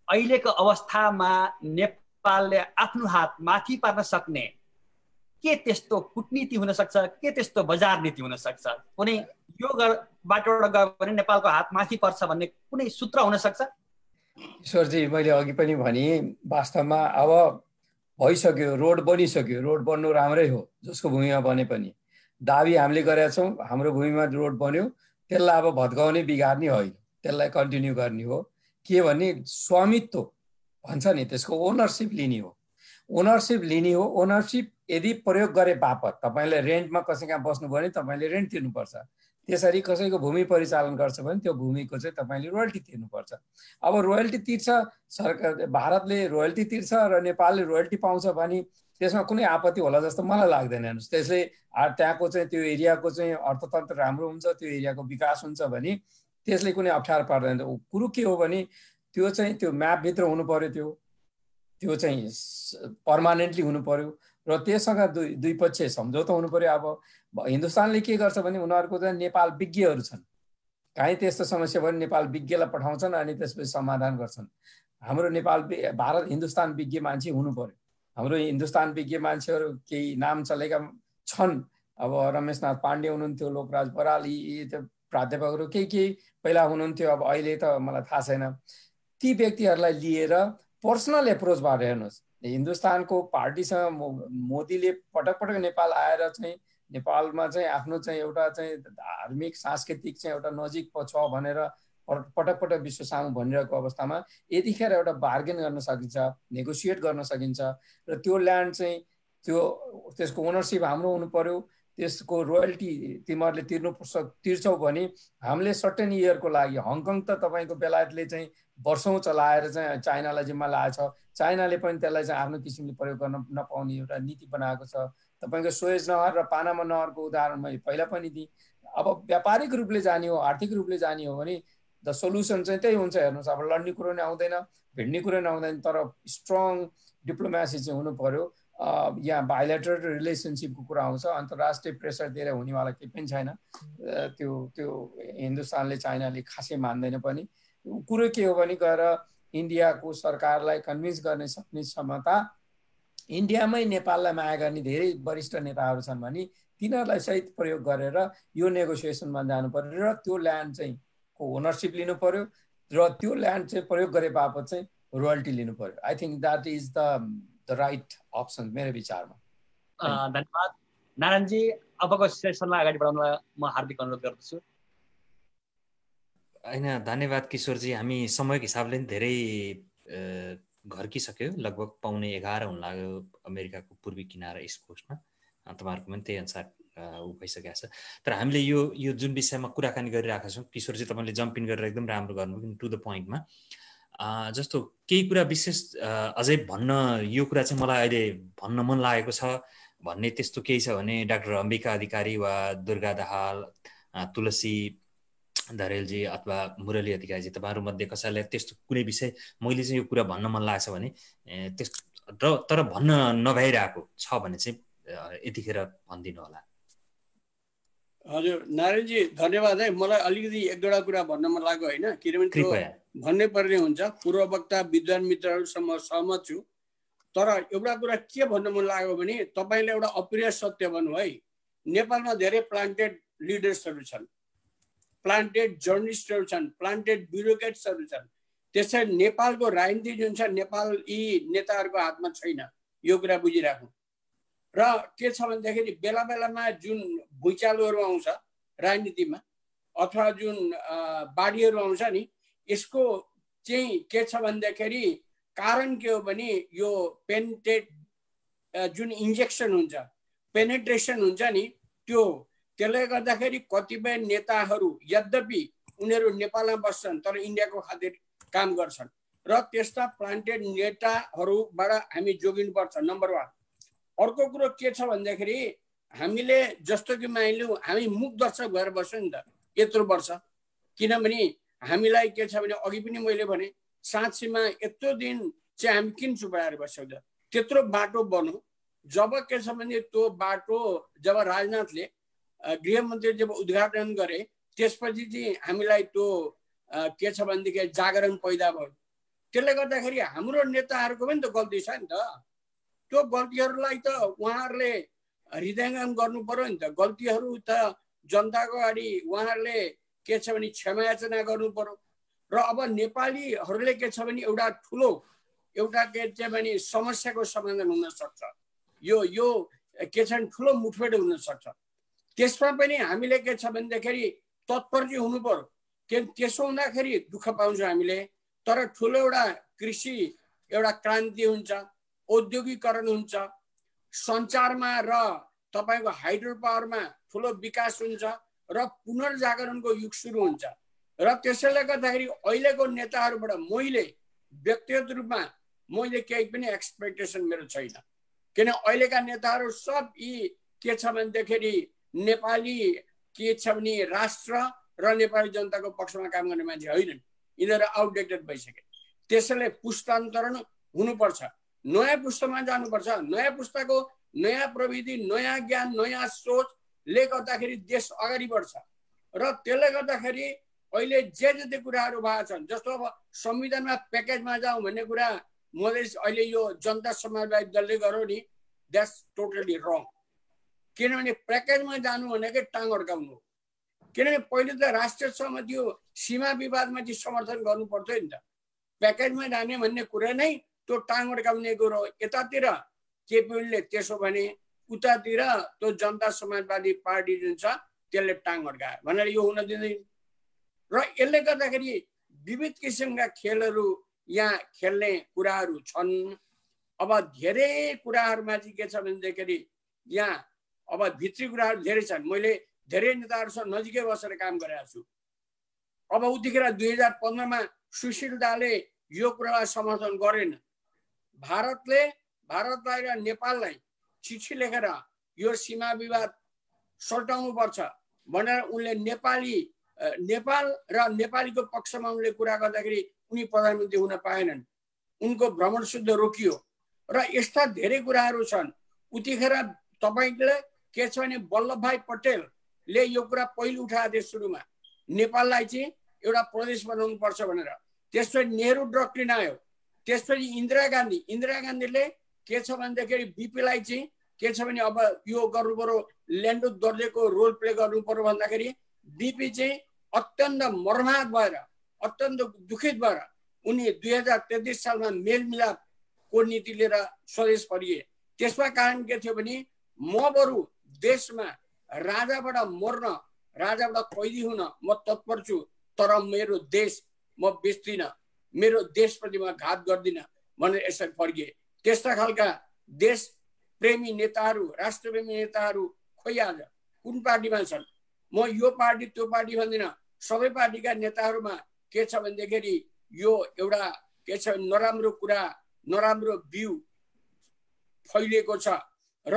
अहिलेको अवस्थामा नेपालले आफ्नो हात माथि पार्न सक्ने के त्यस्तो कूटनीति हुन सक्छ, के त्यस्तो बजार नीति हुन सक्छ, कुनै यो बाटोबाट गयो भने नेपालको हात माथि पर्छ भन्ने कुनै सूत्र हुन सक्छ? ईश्वरजी, मैले अघि पनि भने वास्तवमा अब भइसक्यो, रोड बनिसक्यो। रोड बन्नु राम्रै हो, जसको भूमिमा बने पनि। दाबी हामीले गरेका छौँ, हाम्रो भूमिमा रोड बन्यो, त्यसलाई अब भत्काउने बिगार्ने होइन, त्यसलाई कन्टिन्यू गर्ने हो। के भने स्वामित्व भन्छ नि, त्यसको ओनरसिप लिने हो। ओनरसिप यदि प्रयोग गरे बापत तपाईँले रेन्टमा कसैका बस्नु भने तपाईँले रेन्ट तिर्नुपर्छ। त्यसरी कसैको भूमि परिचालन गर्छ भने त्यो भूमिको चाहिँ तपाईँले रोयल्टी तिर्नुपर्छ। अब रोयल्टी तिर्छ सरकार, भारतले रोयल्टी तिर्छ र नेपालले रोयल्टी पाउँछ भने त्यसमा कुनै आपत्ति होला जस्तो मलाई लाग्दैन। हेर्नुहोस्, त्यसले त्यहाँको चाहिँ त्यो एरियाको चाहिँ अर्थतन्त्र राम्रो हुन्छ, त्यो एरियाको विकास हुन्छ भने त्यसले कुनै अप्ठ्यारो पर्दैन। कुरो के हो भने त्यो चाहिँ त्यो म्यापभित्र हुनु पर्यो, त्यो चाहिँ पर्मानेन्टली हुनु पर्यो र त्यससँग दुई पक्ष सम्झौता हुनु पर्यो। अब हिन्दुस्तानले के गर्छ भने उनीहरूको चाहिँ नेपाल विज्ञहरू छन्, काहीँ त्यस्तो समस्या भयो भने नेपाल विज्ञलाई पठाउँछन् अनि त्यसपछि समाधान गर्छन्। हाम्रो हिन्दुस्तान विज्ञ मान्छे हुनु पर्यो। हाम्रो हिन्दुस्तान विज्ञ मान्छेहरू केही नाम चलेका छन्। अब रमेशनाथ पाण्डे हुनुहुन्थ्यो, लोकराज बराल, यी प्राध्यापकहरू केही पहिला हुनुहुन्थ्यो, अब अहिले त मलाई थाहा छैन। ती व्यक्तिहरूलाई लिएर पर्सनल एप्रोचबाट हेर्नुहोस्, हिन्दुस्तानको पार्टीसँग मोदीले पटक नेपाल आएर चाहिँ नेपालमा चाहिँ आफ्नो चाहिँ एउटा चाहिँ धार्मिक सांस्कृतिक चाहिँ एउटा नजिक छ भनेर पटक विश्व सामु भनिरहेको अवस्थामा यतिखेर एउटा बार्गेन गर्न सकिन्छ, नेगोसिएट गर्न सकिन्छ र त्यो ल्यान्ड चाहिँ त्यसको ओनरसिप हाम्रो हुनु पर्यो। त्यसको रोयल्टी तिमीहरूले तिर्छौ भने हामीले सर्टेन इयरको लागि, हङकङ त तपाईँको बेलायतले चाहिँ वर्षौँ चलाएर चाहिँ चाइनालाई जिम्मा लगाएछ। चाइनाले पनि त्यसलाई चाहिँ आफ्नो किसिमले प्रयोग गर्न नपाउने एउटा नीति बनाएको छ। तपाईँको सोएज नहर र पानामा नहरको उदाहरण मैले पहिला पनि दिएँ। अब व्यापारिक रूपले जाने हो, आर्थिक रूपले जाने हो भने द सोल्युसन चाहिँ त्यही हुन्छ। हेर्नुहोस् अब लड्ने कुरो नै आउँदैन, भिड्ने कुरो नै आउँदैन, तर स्ट्रङ डिप्लोमेसी चाहिँ हुनु पर्यो। यहाँ बायोलेटरल रिलेसनसिपको कुरा आउँछ, अन्तर्राष्ट्रिय प्रेसर दिएर हुनेवाला केही पनि छैन। त्यो हिन्दुस्तानले चाइनाले खासै मान्दैन पनि। कुरो के हो भने गएर इन्डियाको सरकारलाई कन्भिन्स गर्ने सक्ने क्षमता इन्डियामै नेपाललाई माया गर्ने धेरै वरिष्ठ नेताहरू छन् भने तिनीहरूलाई सहित प्रयोग गरेर यो नेगोसिएसनमा जानु पर्यो र त्यो ल्यान्ड चाहिँ को ओनरसिप लिनु पर्यो र त्यो ल्यान्ड चाहिँ प्रयोग गरे बापत चाहिँ रोयल्टी लिनु पर्यो। I think that is the right option मेरो विचारमा। धन्यवाद नारायणजी। अबको सेसनलाई अगाडि बढाउनलाई म हार्दिक अनुरोध गर्दछु। होइन, धन्यवाद किशोरजी। हामी समयको हिसाबले धेरै घर्किसक्यो, लगभग 11:15 हुन लाग्यो अमेरिकाको पूर्वी किनारा इस्ट कोस्टमा। तपाईँहरूको पनि त्यही अनुसार ऊ भइसकेको छ। तर हामीले यो जुन विषयमा कुराकानी गरिरहेका छौँ, किशोरजी तपाईँले जम्प इन गरेर एकदम राम्रो गर्नुभयो, टु द पोइन्टमा। जस्तो केही कुरा विशेष अझै भन्न, यो कुरा चाहिँ मलाई अहिले भन्न मन लागेको छ भन्ने त्यस्तो केही छ भने डाक्टर अम्बिका अधिकारी वा दुर्गा दाहाल, तुलसी धरेलजी अथवा मुरली अधिकारीजी, तपाईँहरू मध्ये कसैलाई त्यस्तो कुनै विषय मैले चाहिँ यो कुरा भन्न मन लागेको छ भने तर भन्न नभइरहेको छ भने चाहिँ यतिखेर भनिदिनु होला। हजुर नारायणजी धन्यवाद है। मलाई अलिकति एक दुईवटा कुरा भन्न मन लाग्यो होइन, किनभने त्यो भन्नै पर्ने हुन्छ। पूर्व वक्ता विद्वान मित्रहरूसँग सहमत छु, तर एउटा कुरा के भन्न मन लाग्यो भने तपाईँले एउटा अप्रिय सत्य भन्नु है। नेपालमा धेरै प्लान्टेड लिडर्सहरू छन्, प्लान्टेड जर्नलिस्टहरू छन्, प्लान्टेड ब्युरोक्रेट्सहरू छन्। त्यसैले नेपालको राजनीति जुन छ नेपाल यी नेताहरूको हातमा छैन, यो कुरा बुझिराखौँ। र के छ भन्दाखेरि बेला बेलामा जुन भुइँचालोहरू आउँछ राजनीतिमा अथवा जुन बाढीहरू आउँछ नि, यसको चाहिँ के छ भन्दाखेरि कारण के हो भने यो पेन्टेड जुन इन्जेक्सन हुन्छ, पेनेट्रेसन हुन्छ नि, त्यसले गर्दाखेरि कतिपय नेताहरू यद्यपि उनीहरू नेपालमा बस्छन् तर इन्डियाको खातिर काम गर्छन् र त्यस्ता प्लान्टेड नेताहरूबाट हामी जोगिनुपर्छ, नम्बर 1। अर्को कुरो के छ भन्दाखेरि हामीले जस्तो कि मानिलिउँ हामी मुख दर्शक भएर बस्छौँ नि त यत्रो वर्ष, किनभने हामीलाई के छ भने अघि पनि मैले भने साँच्चीमा यत्रो दिन चाहिँ हामी किन चुपाएर बस्छौँ त, त्यत्रो बाटो बन्यो। जब के छ भने त्यो बाटो जब राजनाथले गृहमन्त्री जब उद्घाटन गरे त्यसपछि चाहिँ हामीलाई त्यो के छ भनेदेखि जागरण पैदा भयो। त्यसले गर्दाखेरि हाम्रो नेताहरूको पनि त गल्ती छ नि त। त्यो गल्तीहरूलाई त उहाँहरूले हृदयङ्गम गर्नु पर्यो नि त। गल्तीहरू त जनताको अगाडि उहाँहरूले के छ भने क्षमायाचना गर्नु पर्यो। र अब नेपालीहरूले के छ भने एउटा ठुलो के छ भने समस्याको समाधान हुन सक्छ, यो के छ भने ठुलो मुठभेड हुन सक्छ। त्यसमा पनि हामीले के छ भन्दाखेरि तत्पर चाहिँ हुनु पर्यो। त्यसो हुँदाखेरि दुःख पाउँछौँ हामीले। तर ठुलो एउटा कृषि एउटा क्रान्ति हुन्छ, औद्योगिकरण हुन्छ, सञ्चारमा र तपाईँको हाइड्रो पावरमा ठुलो विकास हुन्छ र पुनर्जागरणको युग सुरु हुन्छ। र त्यसैले गर्दाखेरि अहिलेको नेताहरूबाट मैले व्यक्तिगत रूपमा मैले केही पनि एक्सपेक्टेसन मेरो छैन, किन अहिलेका नेताहरू सब यी के छ भनेदेखि नेपाली के छ भने राष्ट्र र नेपाली जनताको पक्षमा काम गर्ने मान्छे होइनन्, यिनीहरू आउटडेटेड भइसके। त्यसैले पुस्तान्तरण हुनुपर्छ, नयाँ पुस्तामा जानुपर्छ। नयाँ पुस्ताको नयाँ प्रविधि, नयाँ ज्ञान, नयाँ सोचले गर्दाखेरि देश अगाडि बढ्छ। र त्यसले गर्दाखेरि अहिले जे जति कुराहरू भएको छन्, जस्तो अब संविधानमा प्याकेजमा जाउँ भन्ने कुरा मधेस अहिले यो जनता समाजवादी दलले गर्यो नि, द्याट्स टोटली रङ। किनभने प्याकेजमा जानु भनेकै टाङ अड्काउनु हो। किनभने पहिले त राष्ट्रिय सहमति हो, सीमा विवादमा चाहिँ समर्थन गर्नु पर्थ्यो नि त। प्याकेजमा जाने भन्ने कुरा नै त्यो टाङ अड्काउने कुरो हो। यतातिर केपी ओलीले त्यसो भने उतातिर त्यो जनता समाजवादी पार्टी जुन छ त्यसले टाङ अड्कायो भनेर यो हुन दिँदैन। र यसले गर्दाखेरि विविध किसिमका खेलहरू यहाँ खेल्ने कुराहरू छन्। अब धेरै कुराहरूमा चाहिँ के छ भनेदेखि यहाँ अब भित्री कुराहरू धेरै छन्। मैले धेरै नेताहरूसँग नजिकै बसेर काम गरेको छु। अब उतिखेर 2015मा सुशील दाले यो कुरालाई समर्थन गरेन। भारतलाई र नेपाललाई चिठी लेखेर यो सीमा विवाद सल्टाउनु पर्छ भनेर उनले नेपाली नेपाल र नेपालीको पक्षमा उनले कुरा गर्दाखेरि उनी प्रधानमन्त्री हुन पाएनन्, उनको भ्रमण शुद्ध रोकियो र यस्ता धेरै कुराहरू छन्। उतिखेर तपाईले के छ भने वल्लभभाई पटेलले यो कुरा पहिले उठाएको थियो सुरुमा, नेपाललाई चाहिँ एउटा प्रदेश बनाउनु पर्छ भनेर। त्यसपछि नेहरू डक्ट्रिन आयो, त्यसपछि इन्दिरा गान्धीले के छ भन्दाखेरि बिपीलाई चाहिँ के छ भने अब यो गर्नु पर्यो, ल्यान्डो दर्जेको रोल प्ले गर्नु पर्यो भन्दाखेरि बिपी चाहिँ अत्यन्त मर्माहत भएर, अत्यन्त दुखित भएर उनी 2033 सालमा मेलमिलापको नीति लिएर स्वदेश फर्किए। त्यसमा कारण के थियो भने म बरु देशमा राजाबाट मर्न, राजाबाट कैदी हुन म तत्पर छु, तर मेरो देश म बेच्दिनँ, मेरो देशप्रति म घात गर्दिनँ भनेर यसरी फर्किए। त्यस्ता खालका देश प्रेमी नेताहरू, राष्ट्रप्रेमी नेताहरू खोइ आज कुन पार्टीमा छन्? म यो पार्टी त्यो पार्टी भन्दिनँ, सबै पार्टीका नेताहरूमा के छ भन्दाखेरि यो एउटा के छ नराम्रो कुरा, नराम्रो बिउ फैलिएको छ र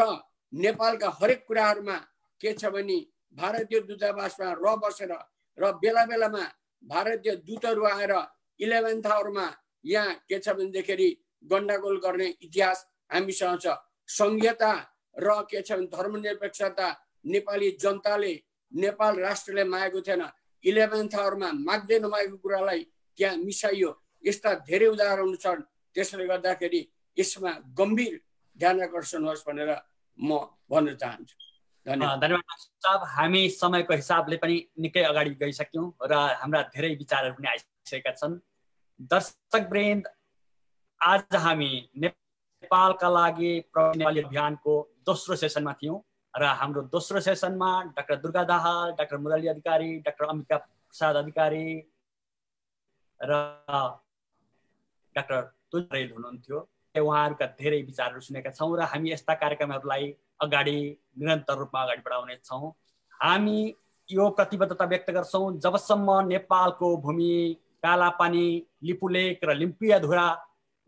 नेपालका हरेक कुराहरूमा के छ भने भारतीय दूतावासमा बसेर र बेला बेलामा भारतीय दूतहरू आएर 11th आवरमा यहाँ के छ भन्दाखेरि गण्डगोल गर्ने इतिहास हामीसँग छ। संघीयता र के छ भने धर्मनिरपेक्षता नेपाली जनताले, नेपाल राष्ट्रले मागेको थिएन। 11th आवरमा माग्दै नमागेको कुरालाई त्यहाँ मिसाइयो। यस्ता धेरै उदाहरणहरू छन्। त्यसले गर्दाखेरि यसमा गम्भीर ध्यान आकर्षण होस् भनेर म भन्न चाहन्छु। धन्यवाद साहब। हामी समयको हिसाबले पनि निकै अगाडि गइसक्यौँ र हाम्रा धेरै विचारहरू पनि आइसकेका छन्। दर्शकवृन्द, आज हामी नेपालका लागि नेपाली अभियानको दोस्रो सेसनमा थियौँ र हाम्रो दोस्रो सेसनमा डाक्टर दुर्गा दाहाल, डाक्टर मुरली अधिकारी, डाक्टर अम्बिका प्रसाद अधिकारी र डाक्टर तुलरेल हुनुहुन्थ्यो। उहाँहरूका धेरै विचारहरू सुनेका छौँ र हामी यस्ता कार्यक्रमहरूलाई अगाडि निरन्तर रूपमा अगाडि बढाउने छौँ। हामी यो प्रतिबद्धता व्यक्त गर्छौँ जबसम्म नेपालको भूमि, कालापानी, लिपुलेक र लिम्पियाधुरा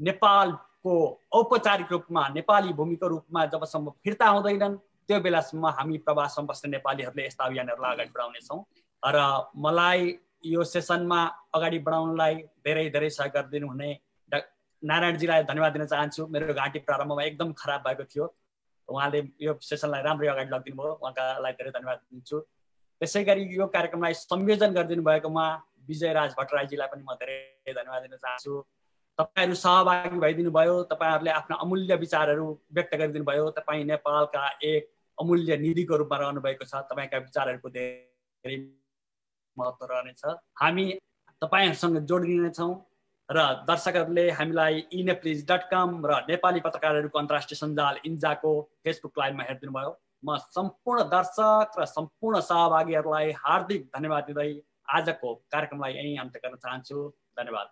नेपालको औपचारिक रूपमा, नेपाली भूमिको रूपमा जबसम्म फिर्ता हुँदैनन्, त्यो बेलासम्म हामी प्रवासमा बस्ने नेपालीहरूले यस्ता अभियानहरूलाई अगाडि बढाउनेछौँ। र मलाई यो सेसनमा अगाडि बढाउनलाई धेरै धेरै सहयोग गरिदिनु हुने नारायणजीलाई धन्यवाद दिन चाहन्छु। मेरो घाँटी प्रारम्भमा एकदम खराब भएको थियो, उहाँले यो सेसनलाई राम्रै अगाडि लगिदिनु भयो, उहाँलाई धेरै धन्यवाद दिन्छु। त्यसै गरी यो कार्यक्रमलाई संयोजन गरिदिनु भएकोमा विजयराज भट्टराईजीलाई पनि म धेरै धन्यवाद दिन चाहन्छु। तपाईहरू सहभागी भइदिनु भयो, तपाईहरूले आफ्ना अमूल्य विचारहरू व्यक्त गरिदिनु भयो। तपाईँ नेपालका एक अमूल्य निधिको रूपमा रहनुभएको छ। तपाईँका विचारहरूको धेरै महत्त्व रहनेछ। हामी तपाईँहरूसँग जोडिनेछौँ र दर्शकहरूले हामीलाई eNeplease.com र नेपाली पत्रकारहरूको अन्तर्राष्ट्रिय सञ्जाल इन्जाको फेसबुक लाइभमा हेरिदिनु भयो। म सम्पूर्ण दर्शक र सम्पूर्ण सहभागीहरूलाई हार्दिक धन्यवाद दिँदै आजको कार्यक्रमलाई यहीँ अन्त्य गर्न चाहन्छु। धन्यवाद।